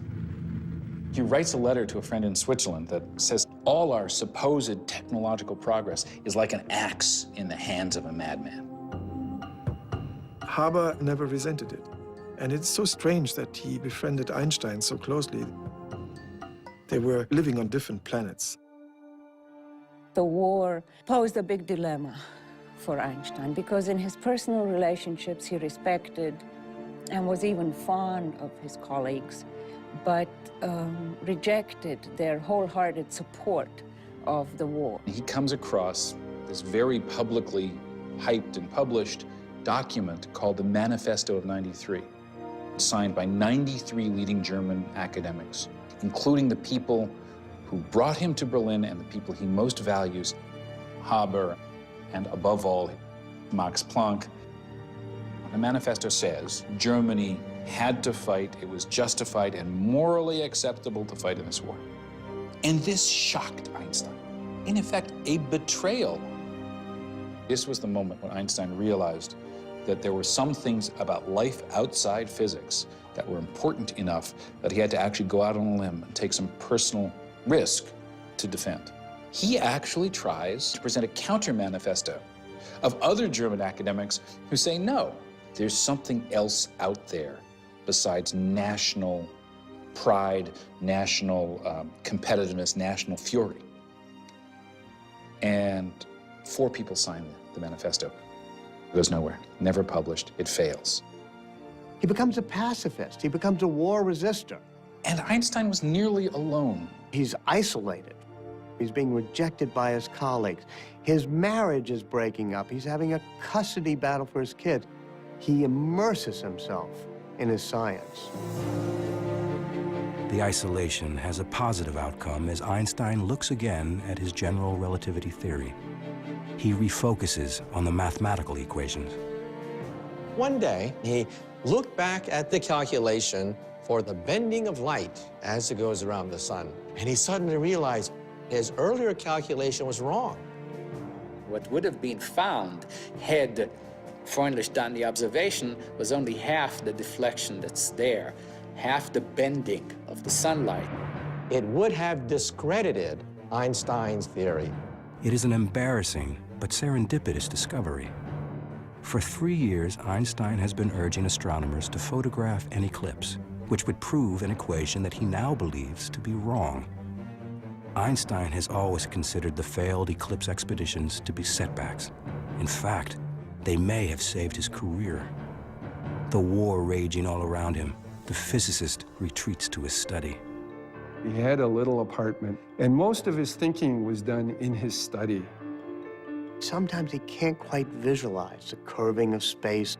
He writes a letter to a friend in Switzerland that says, all our supposed technological progress is like an axe in the hands of a madman. Haber never resented it. And it's so strange that he befriended Einstein so closely. They were living on different planets. The war posed a big dilemma for Einstein because in his personal relationships he respected and was even fond of his colleagues, but rejected their wholehearted support of the war. He comes across this very publicly hyped and published document called the Manifesto of '93, signed by 93 leading German academics, including the people who brought him to Berlin and the people he most values, Haber, and above all, Max Planck. The manifesto says Germany had to fight, it was justified and morally acceptable to fight in this war. And this shocked Einstein. In effect, a betrayal. This was the moment when Einstein realized that there were some things about life outside physics that were important enough that he had to actually go out on a limb and take some personal risk to defend. He actually tries to present a counter-manifesto of other German academics who say, no, there's something else out there besides national pride, national competitiveness, national fury. And 4 people signed the manifesto. It goes nowhere, never published, it fails. He becomes a pacifist. He becomes a war resistor. And Einstein was nearly alone. He's isolated. He's being rejected by his colleagues. His marriage is breaking up. He's having a custody battle for his kids. He immerses himself in his science. The isolation has a positive outcome as Einstein looks again at his general relativity theory. He refocuses on the mathematical equations. One day, he looked back at the calculation for the bending of light as it goes around the sun, and he suddenly realized his earlier calculation was wrong. What would have been found had Freundlich done the observation was only half the deflection that's there, half the bending of the sunlight. It would have discredited Einstein's theory. It is an embarrassing but serendipitous discovery. For 3 years, Einstein has been urging astronomers to photograph an eclipse, which would prove an equation that he now believes to be wrong. Einstein has always considered the failed eclipse expeditions to be setbacks. In fact, they may have saved his career. The war raging all around him, the physicist retreats to his study. He had a little apartment, and most of his thinking was done in his study. Sometimes he can't quite visualize the curving of space.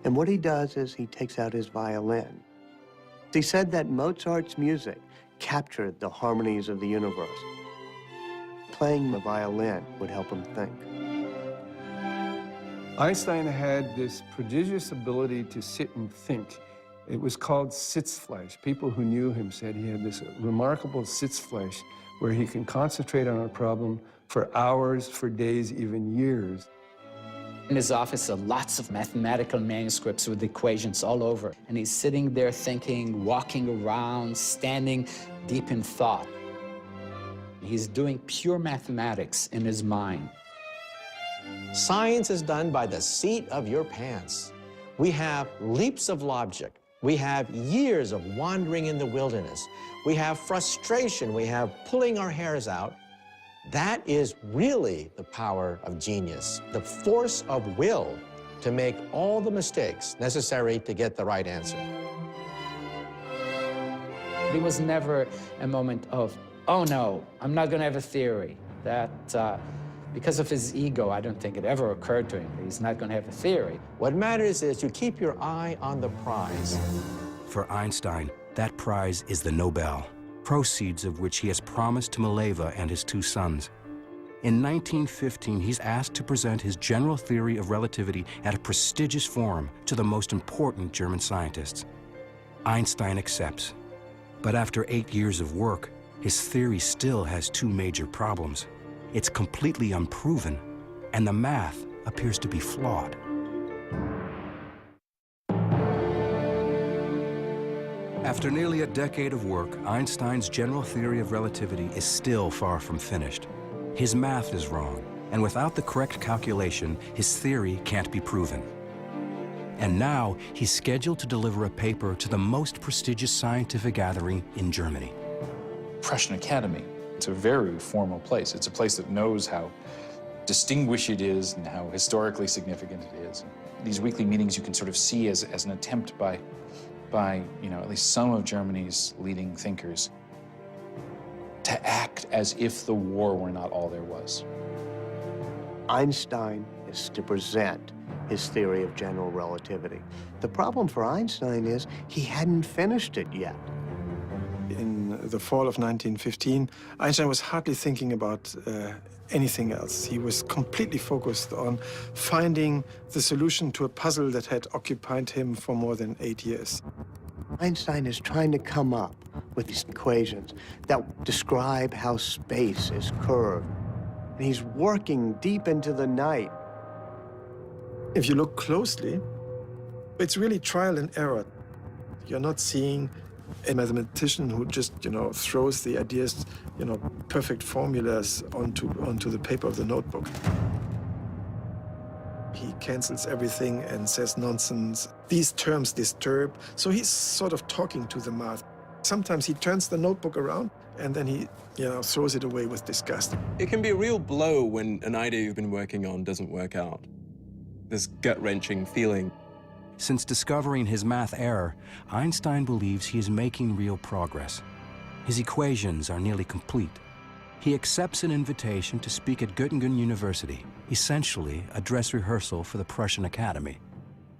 And what he does is he takes out his violin. He said that Mozart's music captured the harmonies of the universe. Playing the violin would help him think. Einstein had this prodigious ability to sit and think. It was called Sitzfleisch. People who knew him said he had this remarkable Sitzfleisch where he can concentrate on a problem for hours, for days, even years. In his office are lots of mathematical manuscripts with equations all over. And he's sitting there thinking, walking around, standing deep in thought. He's doing pure mathematics in his mind. Science is done by the seat of your pants. We have leaps of logic. We have years of wandering in the wilderness. We have frustration. We have pulling our hairs out. That is really the power of genius, the force of will to make all the mistakes necessary to get the right answer. There was never a moment of, oh no, I'm not going to have a theory. That, because of his ego, I don't think it ever occurred to him that he's not going to have a theory. What matters is you keep your eye on the prize. For Einstein, that prize is the Nobel, proceeds of which he has promised to Mileva and his 2 sons. In 1915, he's asked to present his general theory of relativity at a prestigious forum to the most important German scientists. Einstein accepts. But after 8 years of work, his theory still has 2 major problems. It's completely unproven, and the math appears to be flawed. After nearly a decade of work, Einstein's general theory of relativity is still far from finished. His math is wrong, and without the correct calculation, his theory can't be proven. And now he's scheduled to deliver a paper to the most prestigious scientific gathering in Germany. Prussian Academy, it's a very formal place. It's a place that knows how distinguished it is and how historically significant it is. These weekly meetings you can sort of see as an attempt by at least some of Germany's leading thinkers to act as if the war were not all there was. Einstein is to present his theory of general relativity. The problem for Einstein is he hadn't finished it yet. In the fall of 1915, Einstein was hardly thinking about anything else. He was completely focused on finding the solution to a puzzle that had occupied him for more than 8 years. Einstein is trying to come up with these equations that describe how space is curved. And he's working deep into the night. If you look closely, it's really trial and error. You're not seeing a mathematician who just, throws the ideas, perfect formulas onto the paper of the notebook. He cancels everything and says nonsense. These terms disturb. So he's sort of talking to the math. Sometimes he turns the notebook around and then he, throws it away with disgust. It can be a real blow when an idea you've been working on doesn't work out. This gut-wrenching feeling. Since discovering his math error, Einstein believes he is making real progress. His equations are nearly complete. He accepts an invitation to speak at Göttingen University, essentially a dress rehearsal for the Prussian Academy.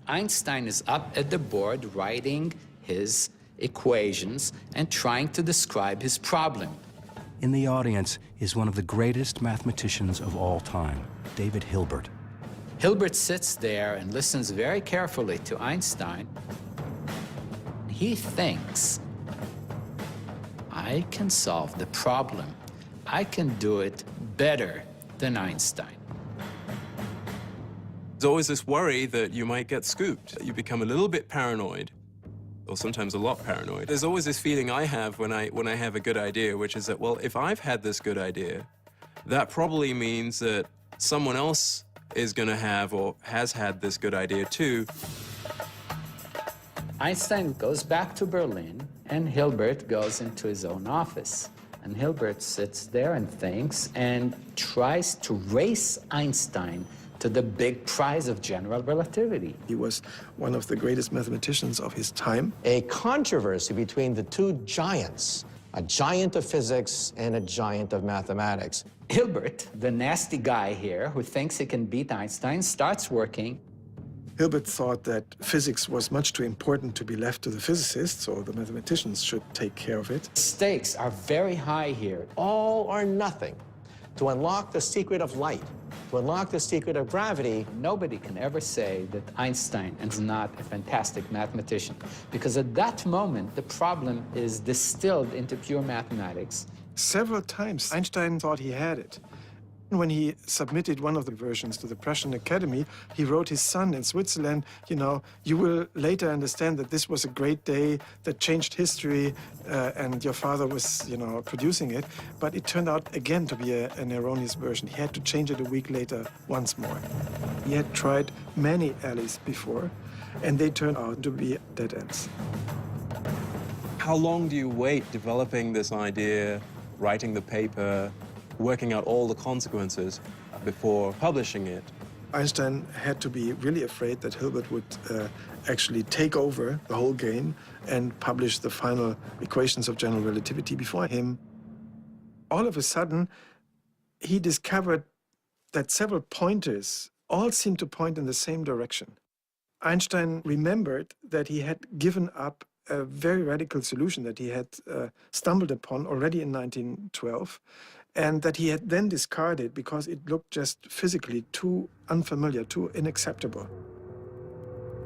Einstein is up at the board writing his equations and trying to describe his problem. In the audience is one of the greatest mathematicians of all time, David Hilbert. Hilbert sits there and listens very carefully to Einstein. He thinks, I can solve the problem. I can do it better than Einstein. There's always this worry that you might get scooped. You become a little bit paranoid, or sometimes a lot paranoid. There's always this feeling I have when I have a good idea, which is that, well, if I've had this good idea, that probably means that someone else is going to have or has had this good idea too. Einstein goes back to Berlin, and Hilbert goes into his own office. And Hilbert sits there and thinks and tries to race Einstein to the big prize of general relativity. He was one of the greatest mathematicians of his time. A controversy between the two giants, a giant of physics and a giant of mathematics. Hilbert, the nasty guy here who thinks he can beat Einstein, starts working. Hilbert thought that physics was much too important to be left to the physicists, or the mathematicians should take care of it. Stakes are very high here. All or nothing. To unlock the secret of light, to unlock the secret of gravity. Nobody can ever say that Einstein is not a fantastic mathematician, because at that moment, the problem is distilled into pure mathematics. Several times, Einstein thought he had it. When he submitted one of the versions to the Prussian Academy, he wrote his son in Switzerland, you will later understand that this was a great day that changed history, and your father was, producing it. But it turned out again to be an erroneous version. He had to change it a week later once more. He had tried many alleys before, and they turned out to be dead ends. How long do you wait developing this idea, writing the paper, working out all the consequences before publishing it? Einstein had to be really afraid that Hilbert would actually take over the whole game and publish the final equations of general relativity before him. All of a sudden, he discovered that several pointers all seemed to point in the same direction. Einstein remembered that he had given up a very radical solution that he had stumbled upon already in 1912, and that he had then discarded because it looked just physically too unfamiliar, too unacceptable.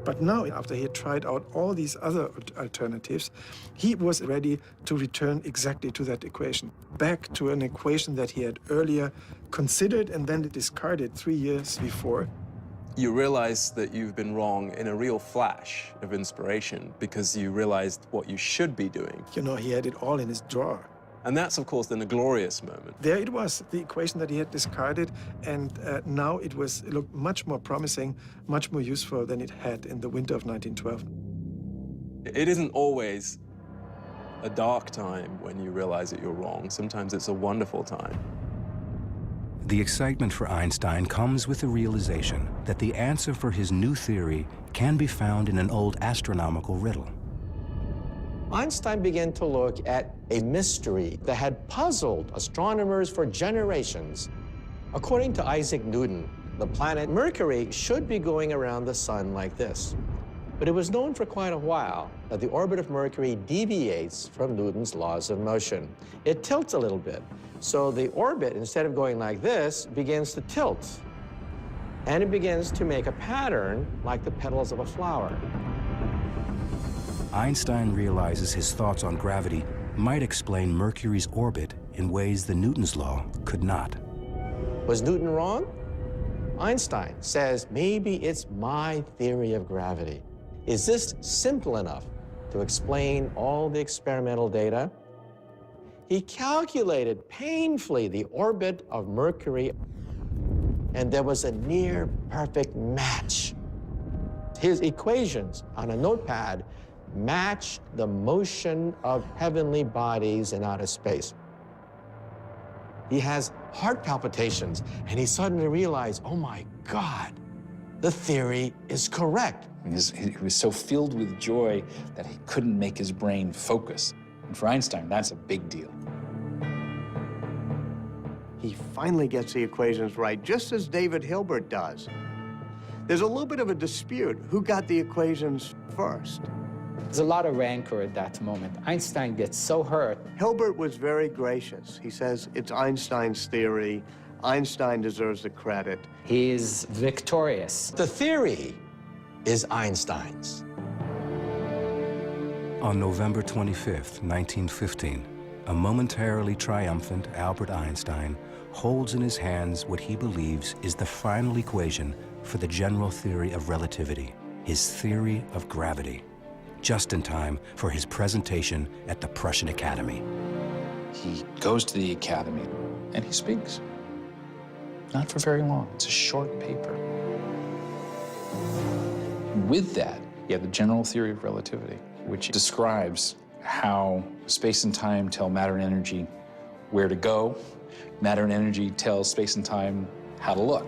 But now, after he had tried out all these other alternatives, he was ready to return exactly to that equation, back to an equation that he had earlier considered and then discarded 3 years before. You realize that you've been wrong in a real flash of inspiration because you realized what you should be doing. He had it all in his drawer. And that's, of course, then a glorious moment. There it was, the equation that he had discarded, and now it looked much more promising, much more useful than it had in the winter of 1912. It isn't always a dark time when you realize that you're wrong. Sometimes it's a wonderful time. The excitement for Einstein comes with the realization that the answer for his new theory can be found in an old astronomical riddle. Einstein began to look at a mystery that had puzzled astronomers for generations. According to Isaac Newton, the planet Mercury should be going around the sun like this. But it was known for quite a while that the orbit of Mercury deviates from Newton's laws of motion. It tilts a little bit. So the orbit, instead of going like this, begins to tilt. And it begins to make a pattern like the petals of a flower. Einstein realizes his thoughts on gravity might explain Mercury's orbit in ways the Newton's law could not. Was Newton wrong? Einstein says, maybe it's my theory of gravity. Is this simple enough to explain all the experimental data? He calculated painfully the orbit of Mercury, and there was a near perfect match. His equations on a notepad matched the motion of heavenly bodies in outer space. He has heart palpitations, and he suddenly realized, oh my God, the theory is correct. He was so filled with joy that he couldn't make his brain focus. And for Einstein, that's a big deal. He finally gets the equations right, just as David Hilbert does. There's a little bit of a dispute. Who got the equations first? There's a lot of rancor at that moment. Einstein gets so hurt. Hilbert was very gracious. He says it's Einstein's theory. Einstein deserves the credit. He is victorious. The theory is Einstein's. On November 25th, 1915, a momentarily triumphant Albert Einstein holds in his hands what he believes is the final equation for the general theory of relativity, his theory of gravity, just in time for his presentation at the Prussian Academy. He goes to the Academy and he speaks. Not for very long. It's a short paper. With that, you have the general theory of relativity, which describes how space and time tell matter and energy where to go. Matter and energy tell space and time how to look.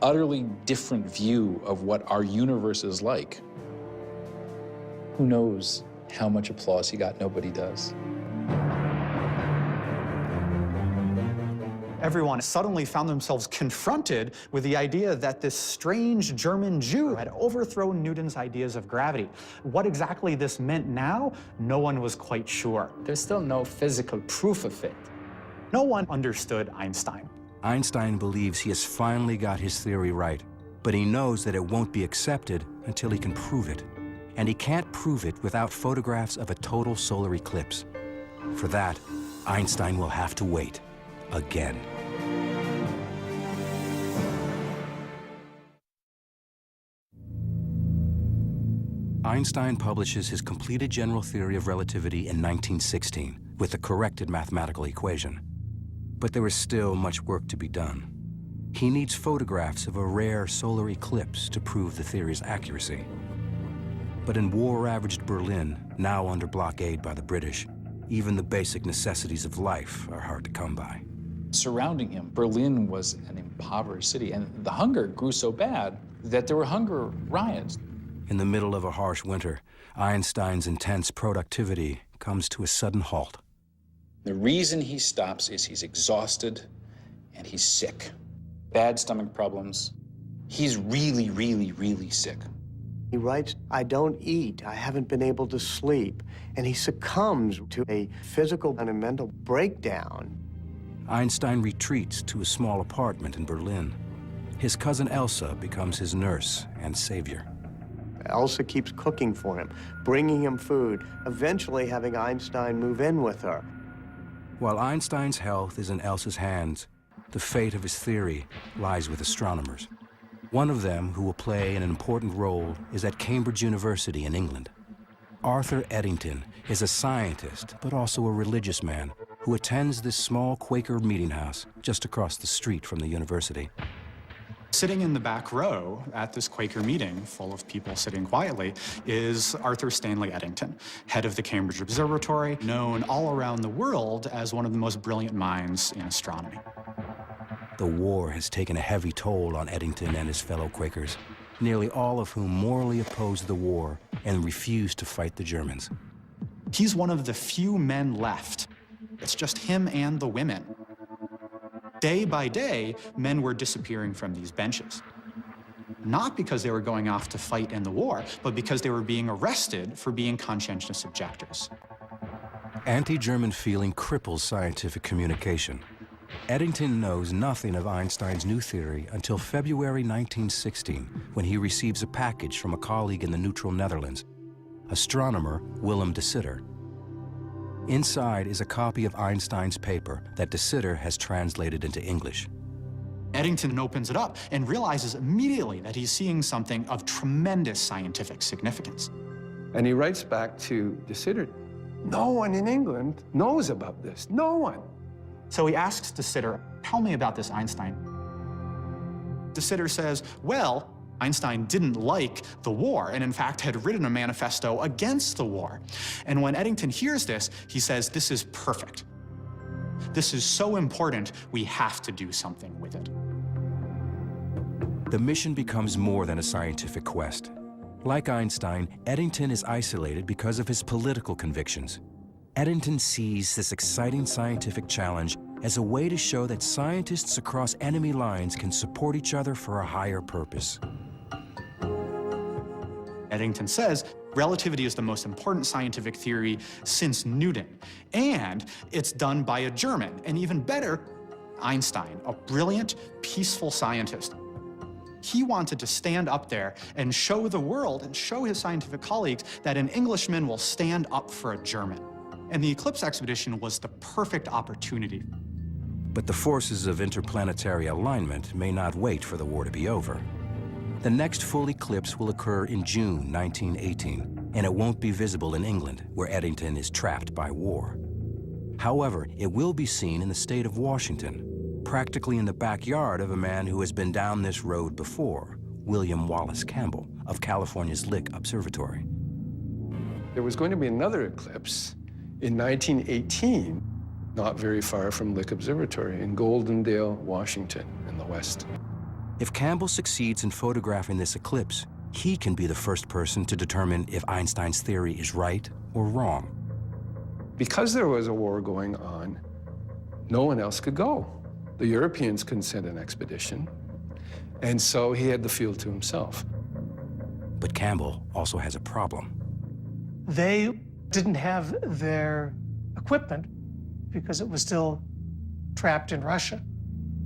Utterly different view of what our universe is like. Who knows how much applause he got? Nobody does. Everyone suddenly found themselves confronted with the idea that this strange German Jew had overthrown Newton's ideas of gravity. What exactly this meant now, no one was quite sure. There's still no physical proof of it. No one understood Einstein. Einstein believes he has finally got his theory right, but he knows that it won't be accepted until he can prove it. And he can't prove it without photographs of a total solar eclipse. For that, Einstein will have to wait again. Einstein publishes his completed general theory of relativity in 1916 with the corrected mathematical equation. But there is still much work to be done. He needs photographs of a rare solar eclipse to prove the theory's accuracy. But in war-ravaged Berlin, now under blockade by the British, even the basic necessities of life are hard to come by. Surrounding him, Berlin was an impoverished city, and the hunger grew so bad that there were hunger riots. In the middle of a harsh winter, Einstein's intense productivity comes to a sudden halt. The reason he stops is he's exhausted and he's sick. Bad stomach problems. He's really, really, really sick. He writes, I don't eat, I haven't been able to sleep, and he succumbs to a physical and a mental breakdown. Einstein retreats to a small apartment in Berlin. His cousin Elsa becomes his nurse and savior. Elsa keeps cooking for him, bringing him food, eventually having Einstein move in with her. While Einstein's health is in Elsa's hands, the fate of his theory lies with astronomers. One of them who will play an important role is at Cambridge University in England. Arthur Eddington is a scientist, but also a religious man who attends this small Quaker meeting house just across the street from the university. Sitting in the back row at this Quaker meeting, full of people sitting quietly, is Arthur Stanley Eddington, head of the Cambridge Observatory, known all around the world as one of the most brilliant minds in astronomy. The war has taken a heavy toll on Eddington and his fellow Quakers, nearly all of whom morally opposed the war and refused to fight the Germans. He's one of the few men left. It's just him and the women. Day by day, men were disappearing from these benches. Not because they were going off to fight in the war, but because they were being arrested for being conscientious objectors. Anti-German feeling cripples scientific communication. Eddington knows nothing of Einstein's new theory until February 1916, when he receives a package from a colleague in the neutral Netherlands, astronomer Willem de Sitter. Inside is a copy of Einstein's paper that de Sitter has translated into English. Eddington opens it up and realizes immediately that he's seeing something of tremendous scientific significance. And he writes back to de Sitter, no one in England knows about this, no one. So he asks de Sitter, tell me about this Einstein. De Sitter says, well, Einstein didn't like the war and in fact had written a manifesto against the war. And when Eddington hears this, he says, this is perfect. This is so important, we have to do something with it. The mission becomes more than a scientific quest. Like Einstein, Eddington is isolated because of his political convictions. Eddington sees this exciting scientific challenge as a way to show that scientists across enemy lines can support each other for a higher purpose. Eddington says, relativity is the most important scientific theory since Newton, and it's done by a German, and even better, Einstein, a brilliant, peaceful scientist. He wanted to stand up there and show the world and show his scientific colleagues that an Englishman will stand up for a German. And the Eclipse expedition was the perfect opportunity. But the forces of interplanetary alignment may not wait for the war to be over. The next full eclipse will occur in June 1918, and it won't be visible in England, where Eddington is trapped by war. However, it will be seen in the state of Washington, practically in the backyard of a man who has been down this road before, William Wallace Campbell of California's Lick Observatory. There was going to be another eclipse in 1918, not very far from Lick Observatory in Goldendale, Washington, in the west. If Campbell succeeds in photographing this eclipse, he can be the first person to determine if Einstein's theory is right or wrong. Because there was a war going on, no one else could go. The Europeans couldn't send an expedition, and so he had the field to himself. But Campbell also has a problem. They didn't have their equipment because it was still trapped in Russia.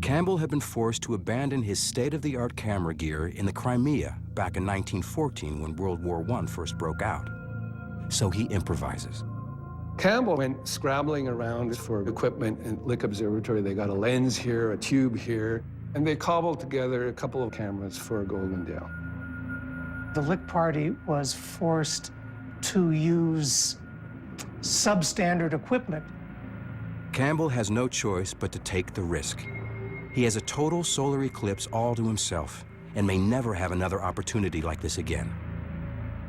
Campbell had been forced to abandon his state-of-the-art camera gear in the Crimea back in 1914 when World War I first broke out. So he improvises. Campbell went scrabbling around for equipment at Lick Observatory. They got a lens here, a tube here, and they cobbled together a couple of cameras for Goldendale. The Lick party was forced to use substandard equipment. Campbell has no choice but to take the risk. He has a total solar eclipse all to himself and may never have another opportunity like this again.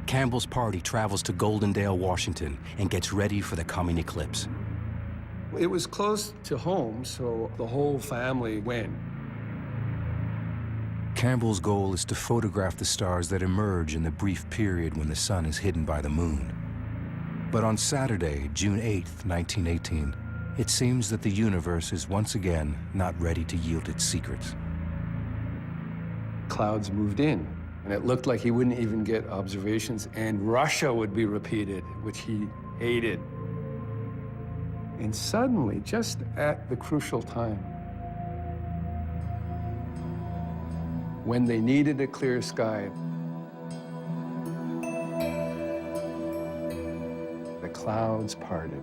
Campbell's party travels to Goldendale, Washington, and gets ready for the coming eclipse. It was close to home, so the whole family went. Campbell's goal is to photograph the stars that emerge in the brief period when the sun is hidden by the moon. But on Saturday, June 8th, 1918, it seems that the universe is once again not ready to yield its secrets. Clouds moved in, and it looked like he wouldn't even get observations, and Russia would be repeated, which he hated. And suddenly, just at the crucial time, when they needed a clear sky, the clouds parted.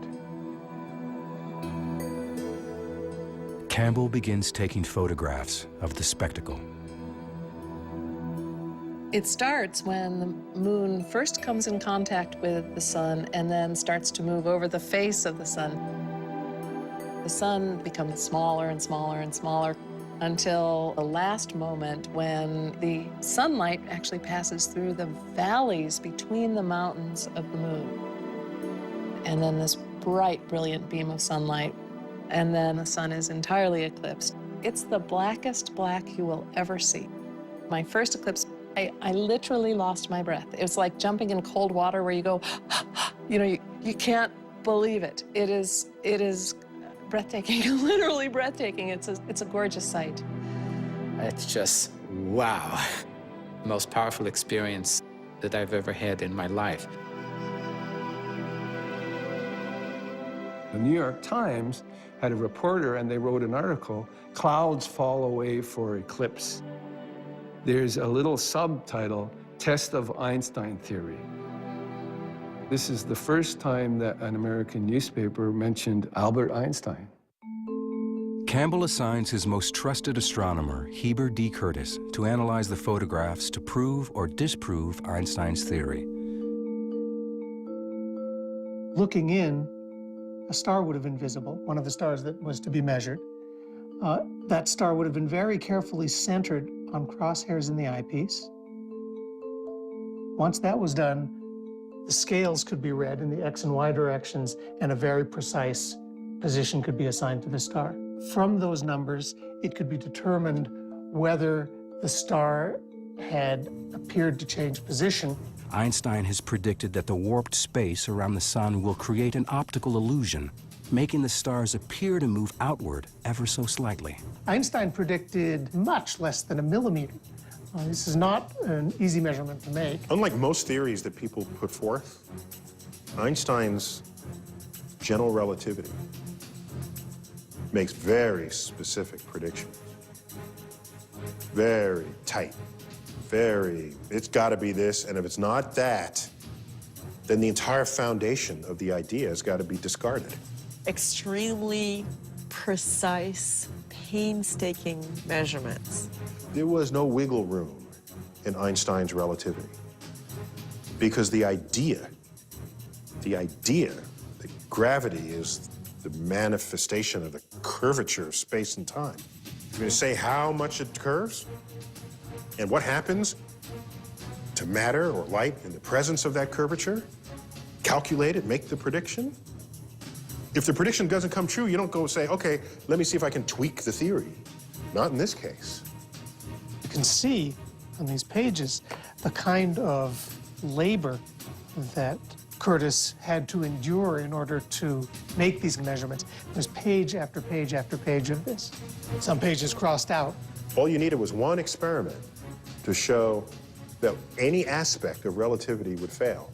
Campbell begins taking photographs of the spectacle. It starts when the moon first comes in contact with the sun and then starts to move over the face of the sun. The sun becomes smaller and smaller and smaller until the last moment when the sunlight actually passes through the valleys between the mountains of the moon. And then this bright, brilliant beam of sunlight, and then the sun is entirely eclipsed. It's the blackest black you will ever see. My first eclipse, I literally lost my breath. It was like jumping in cold water where you go, you know, you can't believe it. It is breathtaking, literally breathtaking. It's a gorgeous sight. It's just, wow. Most powerful experience that I've ever had in my life. The New York Times had a reporter, and they wrote an article, "Clouds Fall Away for Eclipse." There's a little subtitle, "Test of Einstein Theory." This is the first time that an American newspaper mentioned Albert Einstein. Campbell assigns his most trusted astronomer, Heber D. Curtis, to analyze the photographs to prove or disprove Einstein's theory. Looking in, a star would have been visible, one of the stars that was to be measured. That star would have been very carefully centered on crosshairs in the eyepiece. Once that was done, the scales could be read in the X and Y directions, and a very precise position could be assigned to the star. From those numbers, it could be determined whether the star had appeared to change position. Einstein has predicted that the warped space around the sun will create an optical illusion, making the stars appear to move outward ever so slightly. Einstein predicted much less than a millimeter. This is not an easy measurement to make. Unlike most theories that people put forth, Einstein's general relativity makes very specific prediction. Very tight, it's gotta be this, and if it's not that, then the entire foundation of the idea has gotta be discarded. Extremely precise, painstaking measurements. There was no wiggle room in Einstein's relativity because the idea that gravity is the manifestation of the curvature of space and time. You're going to say how much it curves and what happens to matter or light in the presence of that curvature? Calculate it, make the prediction? If the prediction doesn't come true, you don't go say, okay, let me see if I can tweak the theory. Not in this case. You can see on these pages the kind of labor that Curtis had to endure in order to make these measurements. There's page after page after page of this. Some pages crossed out. All you needed was one experiment to show that any aspect of relativity would fail.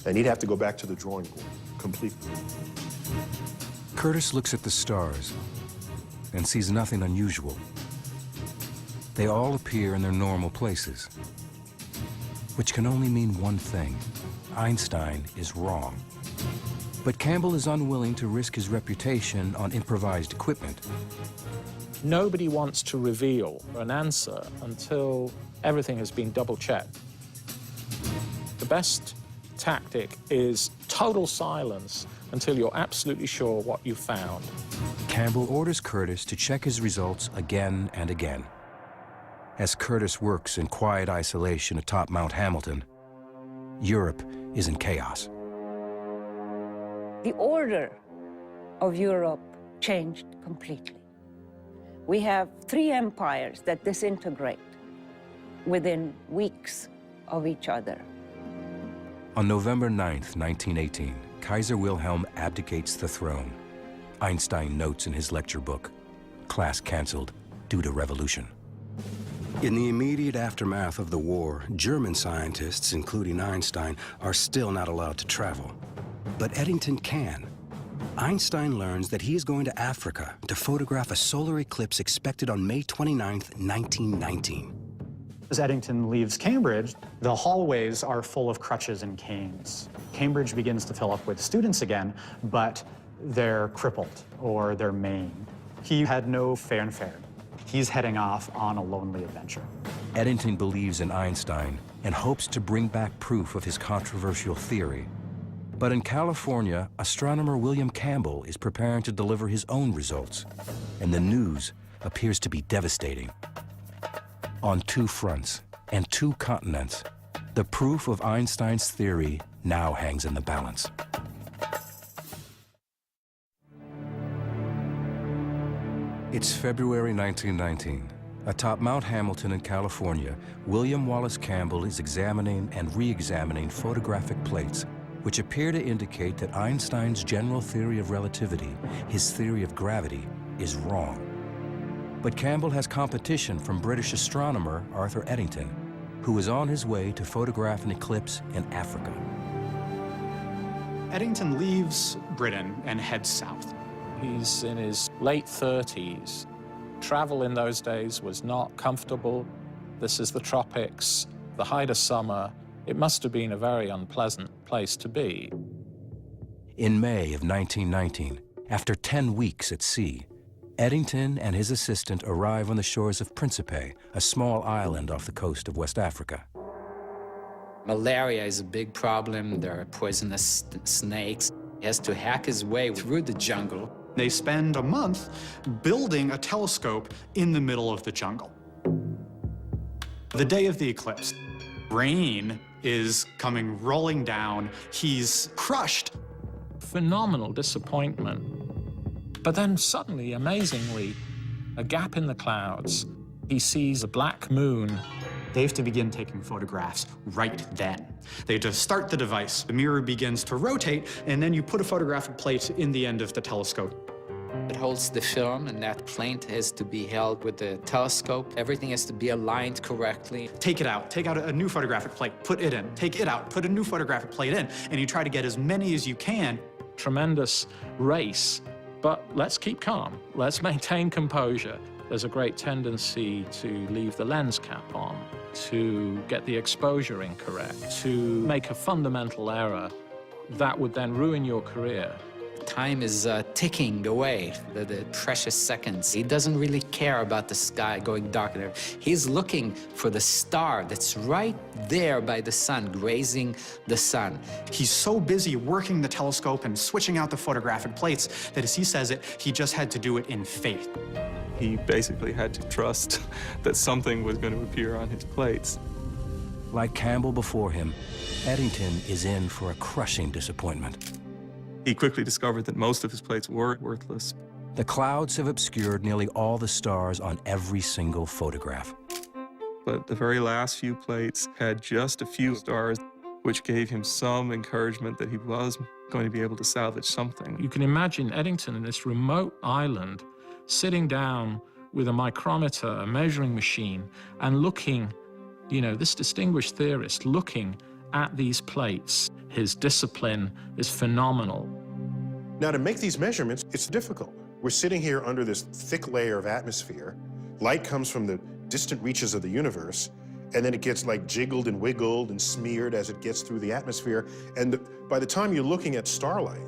And he'd have to go back to the drawing board completely. Curtis looks at the stars and sees nothing unusual. They all appear in their normal places, which can only mean one thing. Einstein is wrong. But Campbell is unwilling to risk his reputation on improvised equipment. Nobody wants to reveal an answer until everything has been double-checked. The best tactic is total silence until you're absolutely sure what you found. Campbell orders Curtis to check his results again and again. As Curtis works in quiet isolation atop Mount Hamilton, Europe is in chaos. The order of Europe changed completely. We have 3 empires that disintegrate within weeks of each other. On November 9th, 1918, Kaiser Wilhelm abdicates the throne. Einstein notes in his lecture book, class canceled due to revolution. In the immediate aftermath of the war, German scientists, including Einstein, are still not allowed to travel. But Eddington can. Einstein learns that he is going to Africa to photograph a solar eclipse expected on May 29th, 1919. As Eddington leaves Cambridge, the hallways are full of crutches and canes. Cambridge begins to fill up with students again, but they're crippled or they're maimed. He had no fanfare. He's heading off on a lonely adventure. Eddington believes in Einstein and hopes to bring back proof of his controversial theory. But in California, astronomer William Campbell is preparing to deliver his own results, and the news appears to be devastating. On two fronts and two continents, the proof of Einstein's theory now hangs in the balance. It's February 1919. Atop Mount Hamilton in California, William Wallace Campbell is examining and re-examining photographic plates which appear to indicate that Einstein's general theory of relativity, his theory of gravity, is wrong. But Campbell has competition from British astronomer Arthur Eddington, who is on his way to photograph an eclipse in Africa. Eddington leaves Britain and heads south. He's in his late 30s. Travel in those days was not comfortable. This is the tropics, the height of summer. It must have been a very unpleasant place to be. In May of 1919, after 10 weeks at sea, Eddington and his assistant arrive on the shores of Principe, a small island off the coast of West Africa. Malaria is a big problem. There are poisonous snakes. He has to hack his way through the jungle. They spend a month building a telescope in the middle of the jungle. The day of the eclipse, rain is coming rolling down. He's crushed. Phenomenal disappointment. But then suddenly, amazingly, a gap in the clouds. He sees a black moon. They have to begin taking photographs right then. They have to start the device. The mirror begins to rotate, and then you put a photographic plate in the end of the telescope. It holds the film, and that plate has to be held with the telescope. Everything has to be aligned correctly. Take it out. Take out a new photographic plate. Put it in. Take it out. Put a new photographic plate in. And you try to get as many as you can. Tremendous race, but let's keep calm. Let's maintain composure. There's a great tendency to leave the lens cap on, to get the exposure incorrect, to make a fundamental error that would then ruin your career. Time is ticking away, the precious seconds. He doesn't really care about the sky going darker. He's looking for the star that's right there by the sun, grazing the sun. He's so busy working the telescope and switching out the photographic plates that, as he says it, he just had to do it in faith. He basically had to trust that something was going to appear on his plates. Like Campbell before him, Eddington is in for a crushing disappointment. He quickly discovered that most of his plates were worthless. The clouds have obscured nearly all the stars on every single photograph. But the very last few plates had just a few stars, which gave him some encouragement that he was going to be able to salvage something. You can imagine Eddington in this remote island, sitting down with a micrometer, a measuring machine, and looking, this distinguished theorist looking at these plates. His discipline is phenomenal. Now, to make these measurements, it's difficult. We're sitting here under this thick layer of atmosphere. Light comes from the distant reaches of the universe, and then it gets like jiggled and wiggled and smeared as it gets through the atmosphere. And by the time you're looking at starlight,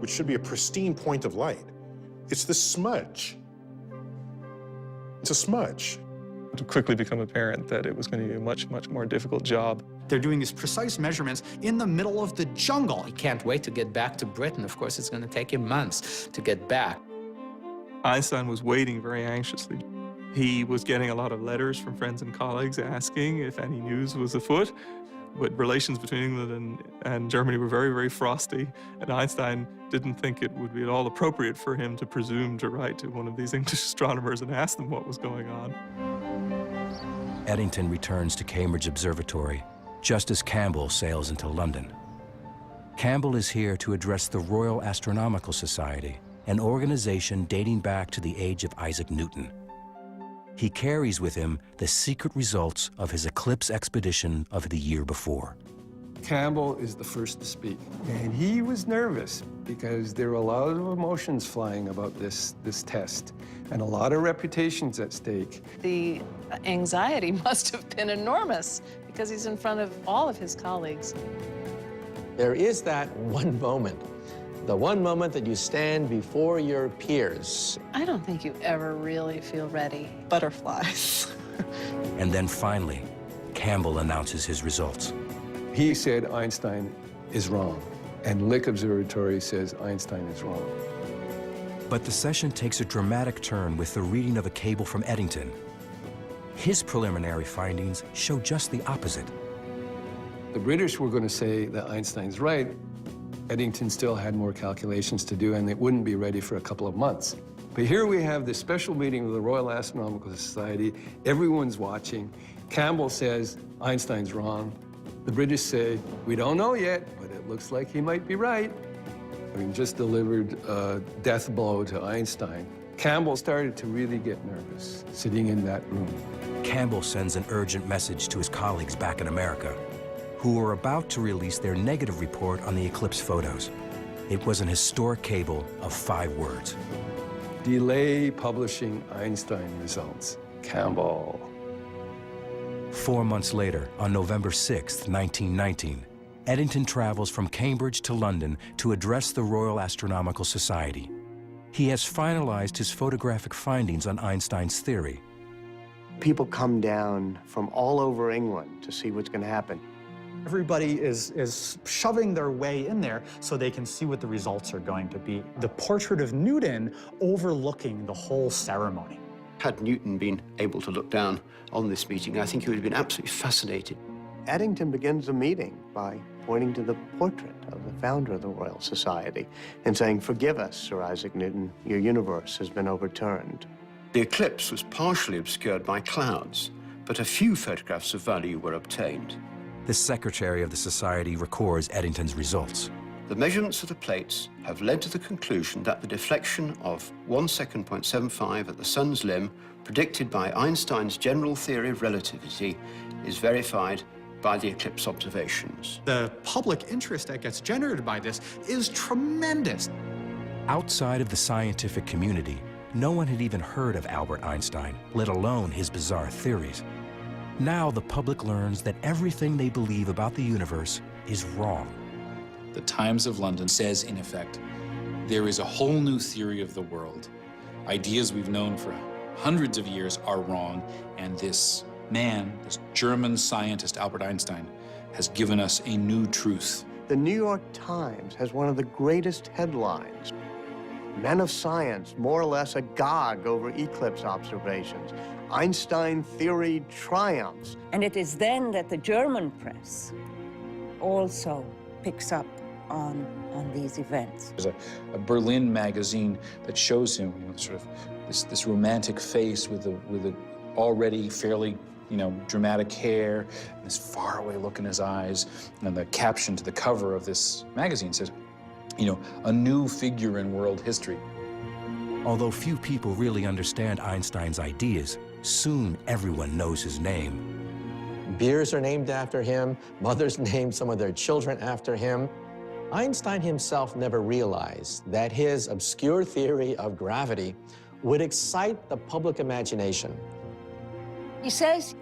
which should be a pristine point of light, it's this smudge. It's a smudge. It would quickly become apparent that it was going to be a much, much more difficult job. They're doing these precise measurements in the middle of the jungle. He can't wait to get back to Britain. Of course, it's going to take him months to get back. Einstein was waiting very anxiously. He was getting a lot of letters from friends and colleagues asking if any news was afoot. But relations between England and Germany were very, very frosty, and Einstein didn't think it would be at all appropriate for him to presume to write to one of these English astronomers and ask them what was going on. Eddington returns to Cambridge Observatory just as Campbell sails into London. Campbell is here to address the Royal Astronomical Society, an organization dating back to the age of Isaac Newton. He carries with him the secret results of his eclipse expedition of the year before. Campbell is the first to speak, and he was nervous because there were a lot of emotions flying about this test and a lot of reputations at stake. The anxiety must have been enormous because he's in front of all of his colleagues. There is that one moment, the one moment that you stand before your peers. I don't think you ever really feel ready. Butterflies. And then finally, Campbell announces his results. He said Einstein is wrong, and Lick Observatory says Einstein is wrong. But the session takes a dramatic turn with the reading of a cable from Eddington. His preliminary findings show just the opposite. The British were going to say that Einstein's right. Eddington still had more calculations to do, and it wouldn't be ready for a couple of months. But here we have this special meeting of the Royal Astronomical Society. Everyone's watching. Campbell says Einstein's wrong. The British say, we don't know yet, but it looks like he might be right. Having just delivered a death blow to Einstein, Campbell started to really get nervous sitting in that room. Campbell sends an urgent message to his colleagues back in America, who were about to release their negative report on the eclipse photos. It was an historic cable of 5 words. Delay publishing Einstein results. Campbell. 4 months later, on November 6, 1919, Eddington travels from Cambridge to London to address the Royal Astronomical Society. He has finalized his photographic findings on Einstein's theory. People come down from all over England to see what's going to happen. Everybody is shoving their way in there so they can see what the results are going to be. The portrait of Newton overlooking the whole ceremony. Had Newton been able to look down on this meeting, I think he would have been absolutely fascinated. Eddington begins the meeting by pointing to the portrait of the founder of the Royal Society and saying, "Forgive us, Sir Isaac Newton, your universe has been overturned." The eclipse was partially obscured by clouds, but a few photographs of value were obtained. The secretary of the society records Eddington's results. The measurements of the plates have led to the conclusion that the deflection of 1 second .75 at the sun's limb, predicted by Einstein's general theory of relativity, is verified by the eclipse observations. The public interest that gets generated by this is tremendous. Outside of the scientific community, no one had even heard of Albert Einstein, let alone his bizarre theories. Now the public learns that everything they believe about the universe is wrong. The Times of London says, in effect, there is a whole new theory of the world. Ideas we've known for hundreds of years are wrong, and this man, this German scientist, Albert Einstein, has given us a new truth. The New York Times has one of the greatest headlines. Men of science more or less agog over eclipse observations. Einstein theory triumphs. And it is then that the German press also picks up on these events. There's a Berlin magazine that shows him, sort of this romantic face with a already fairly, dramatic hair, and this faraway look in his eyes. And the caption to the cover of this magazine says, a new figure in world history. Although few people really understand Einstein's ideas, soon everyone knows his name. Beers are named after him. Mothers named some of their children after him. Einstein himself never realized that his obscure theory of gravity would excite the public imagination. He says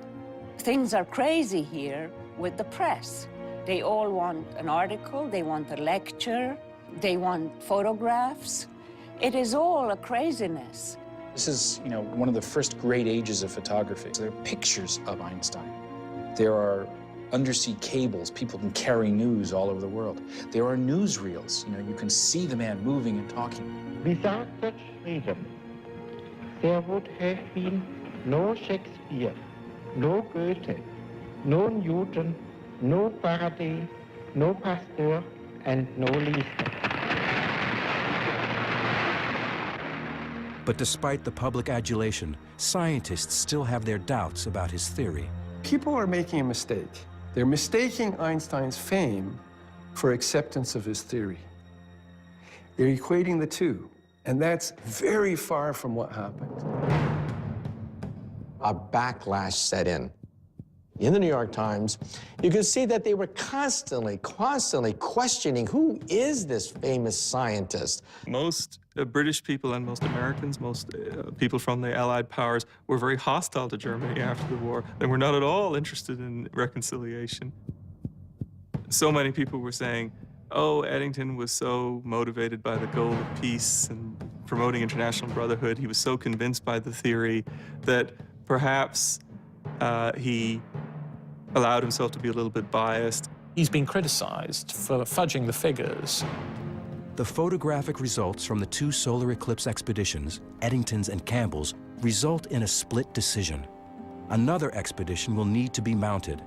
things are crazy here with the press. They all want an article, they want a lecture, they want photographs. It is all a craziness. This is, one of the first great ages of photography. So there are pictures of Einstein. There are undersea cables. People can carry news all over the world. There are newsreels. You can see the man moving and talking. Without such freedom, there would have been no Shakespeare, no Goethe, no Newton, no Faraday, no Pasteur, and no Lister. But despite the public adulation, scientists still have their doubts about his theory. People are making a mistake. They're mistaking Einstein's fame for acceptance of his theory. They're equating the two, and that's very far from what happened. A backlash set in. In the New York Times, you can see that they were constantly questioning, who is this famous scientist? Most British people and most Americans, most people from the Allied powers were very hostile to Germany after the war. They were not at all interested in reconciliation. So many people were saying, oh, Eddington was so motivated by the goal of peace and promoting international brotherhood. He was so convinced by the theory that perhaps He allowed himself to be a little bit biased. He's been criticized for fudging the figures. The photographic results from the two solar eclipse expeditions, Eddington's and Campbell's, result in a split decision. Another expedition will need to be mounted.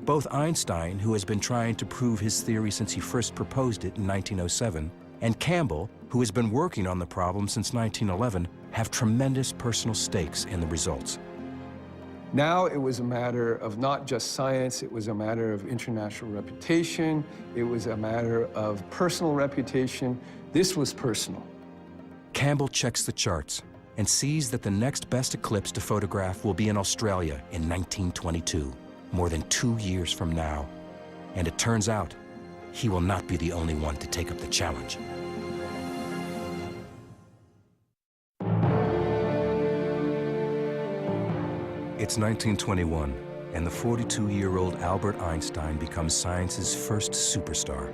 Both Einstein, who has been trying to prove his theory since he first proposed it in 1907, and Campbell, who has been working on the problem since 1911, have tremendous personal stakes in the results. Now it was a matter of not just science, it was a matter of international reputation, it was a matter of personal reputation. This was personal. Campbell checks the charts and sees that the next best eclipse to photograph will be in Australia in 1922, more than 2 years from now. And it turns out, he will not be the only one to take up the challenge. It's 1921, and the 42-year-old Albert Einstein becomes science's first superstar.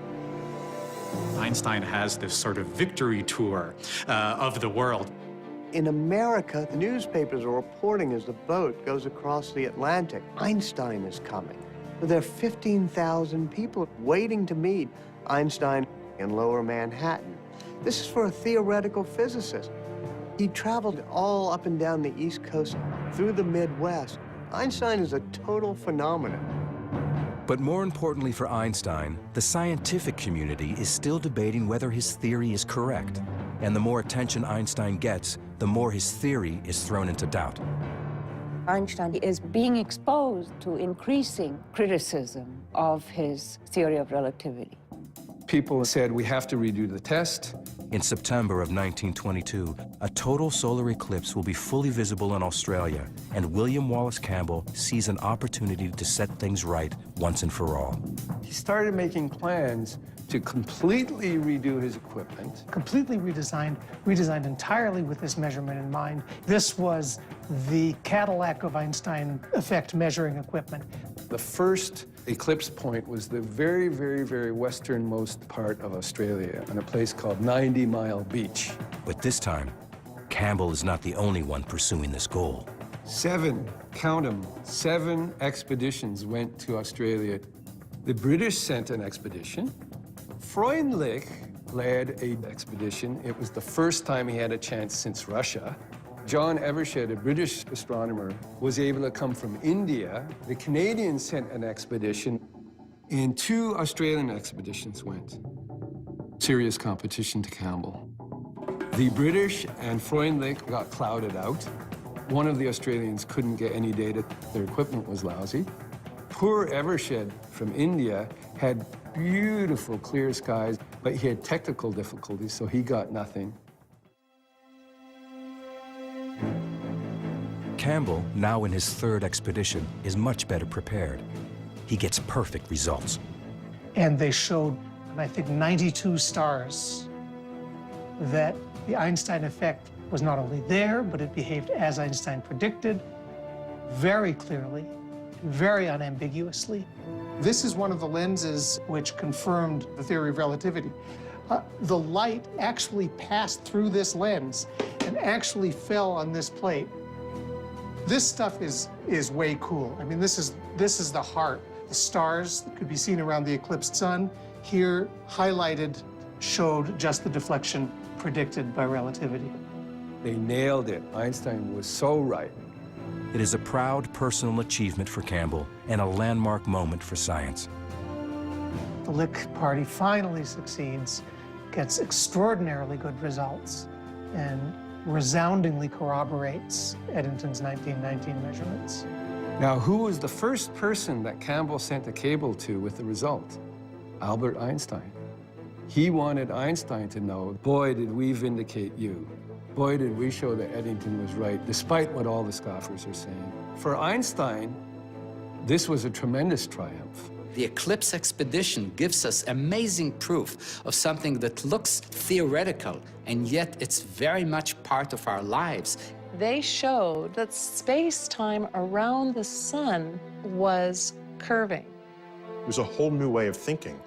Einstein has this sort of victory tour of the world. In America, the newspapers are reporting as the boat goes across the Atlantic, Einstein is coming. There are 15,000 people waiting to meet Einstein in Lower Manhattan. This is for a theoretical physicist. He traveled all up and down the East Coast through the Midwest. Einstein is a total phenomenon. But more importantly for Einstein, the scientific community is still debating whether his theory is correct. And the more attention Einstein gets, the more his theory is thrown into doubt. Einstein is being exposed to increasing criticism of his theory of relativity. People said, we have to redo the test. In September of 1922, a total solar eclipse will be fully visible in Australia, and William Wallace Campbell sees an opportunity to set things right once and for all. He started making plans to completely redo his equipment. Completely redesigned entirely with this measurement in mind. This was the Cadillac of Einstein effect measuring equipment. The first eclipse point was the very, very, very westernmost part of Australia, on a place called 90 Mile Beach. But this time, Campbell is not the only one pursuing this goal. 7, count them, 7 expeditions went to Australia. The British sent an expedition. Freundlich led an expedition. It was the first time he had a chance since Russia. John Evershed, a British astronomer, was able to come from India. The Canadians sent an expedition, and 2 Australian expeditions went. Serious competition to Campbell. The British and Freundlich got clouded out. One of the Australians couldn't get any data. Their equipment was lousy. Poor Evershed from India had beautiful clear skies, but he had technical difficulties, so he got nothing. Campbell, now in his 3rd expedition, is much better prepared. He gets perfect results. And they showed, I think, 92 stars that the Einstein effect was not only there, but it behaved as Einstein predicted, very clearly, very unambiguously. This is one of the lenses which confirmed the theory of relativity. The light actually passed through this lens and actually fell on this plate. This stuff is way cool. I mean, this is the heart. The stars that could be seen around the eclipsed sun, here highlighted, showed just the deflection predicted by relativity. They nailed it. Einstein was so right. It is a proud personal achievement for Campbell and a landmark moment for science. The Lick Party finally succeeds, gets extraordinarily good results, and resoundingly corroborates Eddington's 1919 measurements. Now, who was the first person that Campbell sent a cable to with the result? Albert Einstein. He wanted Einstein to know, boy, did we vindicate you. Boy, did we show that Eddington was right, despite what all the scoffers are saying. For Einstein, this was a tremendous triumph. The eclipse expedition gives us amazing proof of something that looks theoretical, and yet it's very much part of our lives. They showed that space-time around the sun was curving. It was a whole new way of thinking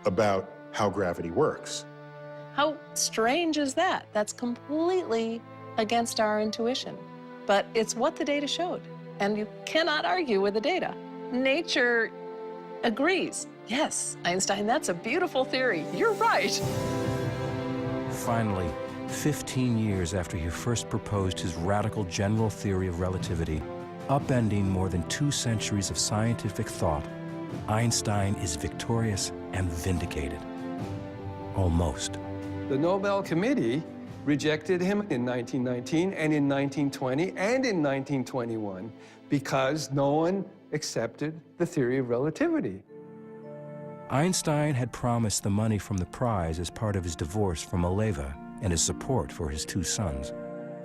about how gravity works. How strange is that? That's completely against our intuition. But it's what the data showed. And you cannot argue with the data. Nature agrees. Yes, Einstein, that's a beautiful theory. You're right. Finally, 15 years after he first proposed his radical general theory of relativity, upending more than 2 centuries of scientific thought, Einstein is victorious and vindicated. Almost. The Nobel Committee rejected him in 1919 and in 1920 and in 1921 because no one accepted the theory of relativity. Einstein had promised the money from the prize as part of his divorce from Mileva and his support for his 2 sons.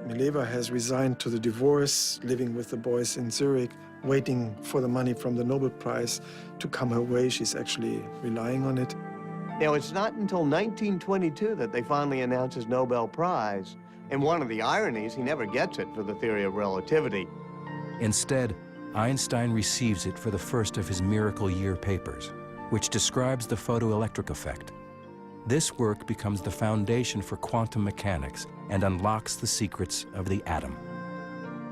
Mileva has resigned to the divorce, living with the boys in Zurich, waiting for the money from the Nobel Prize to come her way. She's actually relying on it. Now, it's not until 1922 that they finally announce his Nobel Prize. And one of the ironies, he never gets it for the theory of relativity. Instead, Einstein receives it for the first of his Miracle Year papers, which describes the photoelectric effect. This work becomes the foundation for quantum mechanics and unlocks the secrets of the atom.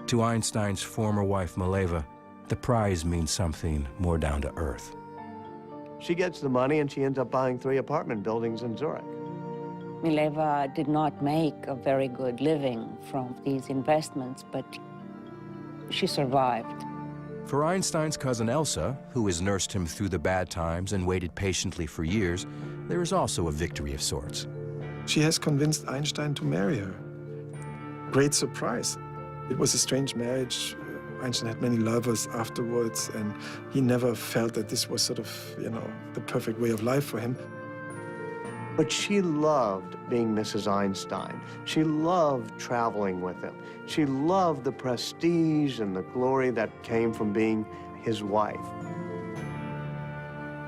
To Einstein's former wife, Mileva, the prize means something more down to earth. She gets the money and she ends up buying 3 apartment buildings in Zurich. Mileva did not make a very good living from these investments, but she survived. For Einstein's cousin Elsa, who has nursed him through the bad times and waited patiently for years, there is also a victory of sorts. She has convinced Einstein to marry her. Great surprise. It was a strange marriage. Einstein had many lovers afterwards, and he never felt that this was sort of, the perfect way of life for him. But she loved being Mrs. Einstein. She loved traveling with him. She loved the prestige and the glory that came from being his wife.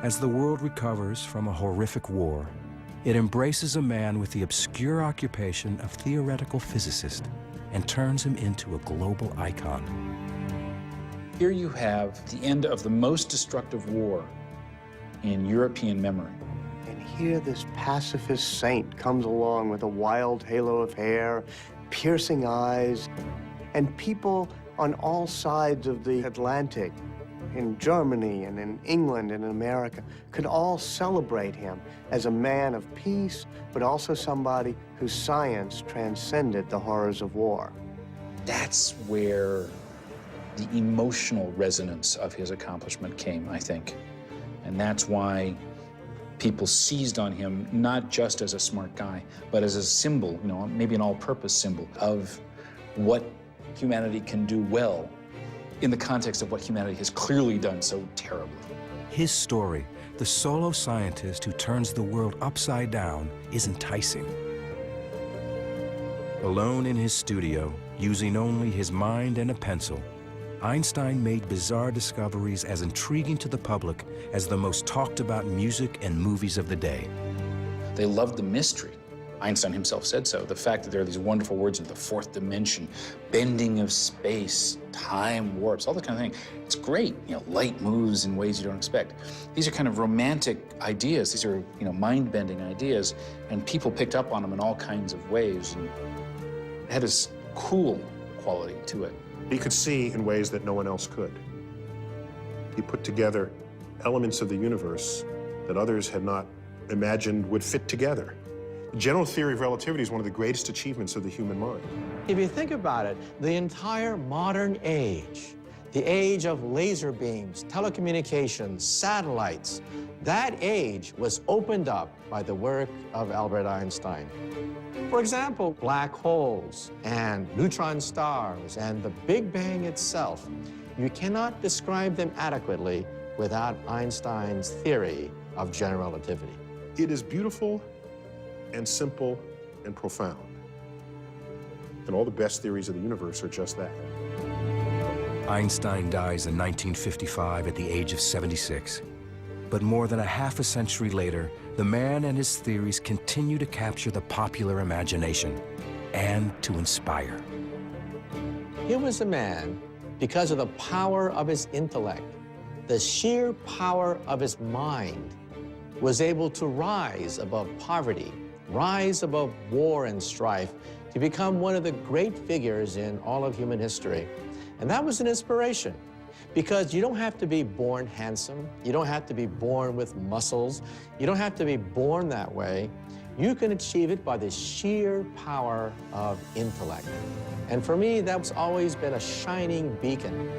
As the world recovers from a horrific war, it embraces a man with the obscure occupation of theoretical physicist and turns him into a global icon. Here you have the end of the most destructive war in European memory. And here this pacifist saint comes along with a wild halo of hair, piercing eyes, and people on all sides of the Atlantic, in Germany and in England and in America, could all celebrate him as a man of peace, but also somebody whose science transcended the horrors of war. That's where the emotional resonance of his accomplishment came, I think. And that's why people seized on him, not just as a smart guy, but as a symbol, maybe an all-purpose symbol of what humanity can do well in the context of what humanity has clearly done so terribly. His story, the solo scientist who turns the world upside down, is enticing. Alone in his studio, using only his mind and a pencil, Einstein made bizarre discoveries as intriguing to the public as the most talked about music and movies of the day. They loved the mystery. Einstein himself said so. The fact that there are these wonderful words of the 4th dimension, bending of space, time warps, all that kind of thing. It's great. Light moves in ways you don't expect. These are kind of romantic ideas. These are, mind-bending ideas, and people picked up on them in all kinds of ways. And it had this cool quality to it. He could see in ways that no one else could. He put together elements of the universe that others had not imagined would fit together. The general theory of relativity is one of the greatest achievements of the human mind. If you think about it, the entire modern age, the age of laser beams, telecommunications, satellites, that age was opened up by the work of Albert Einstein. For example, black holes and neutron stars and the Big Bang itself. You cannot describe them adequately without Einstein's theory of general relativity. It is beautiful and simple and profound. And all the best theories of the universe are just that. Einstein dies in 1955 at the age of 76. But more than a half a century later, the man and his theories continue to capture the popular imagination and to inspire. Here was a man, because of the power of his intellect, the sheer power of his mind, was able to rise above poverty, rise above war and strife, to become one of the great figures in all of human history. And that was an inspiration, because you don't have to be born handsome. You don't have to be born with muscles. You don't have to be born that way. You can achieve it by the sheer power of intellect. And for me, that's always been a shining beacon.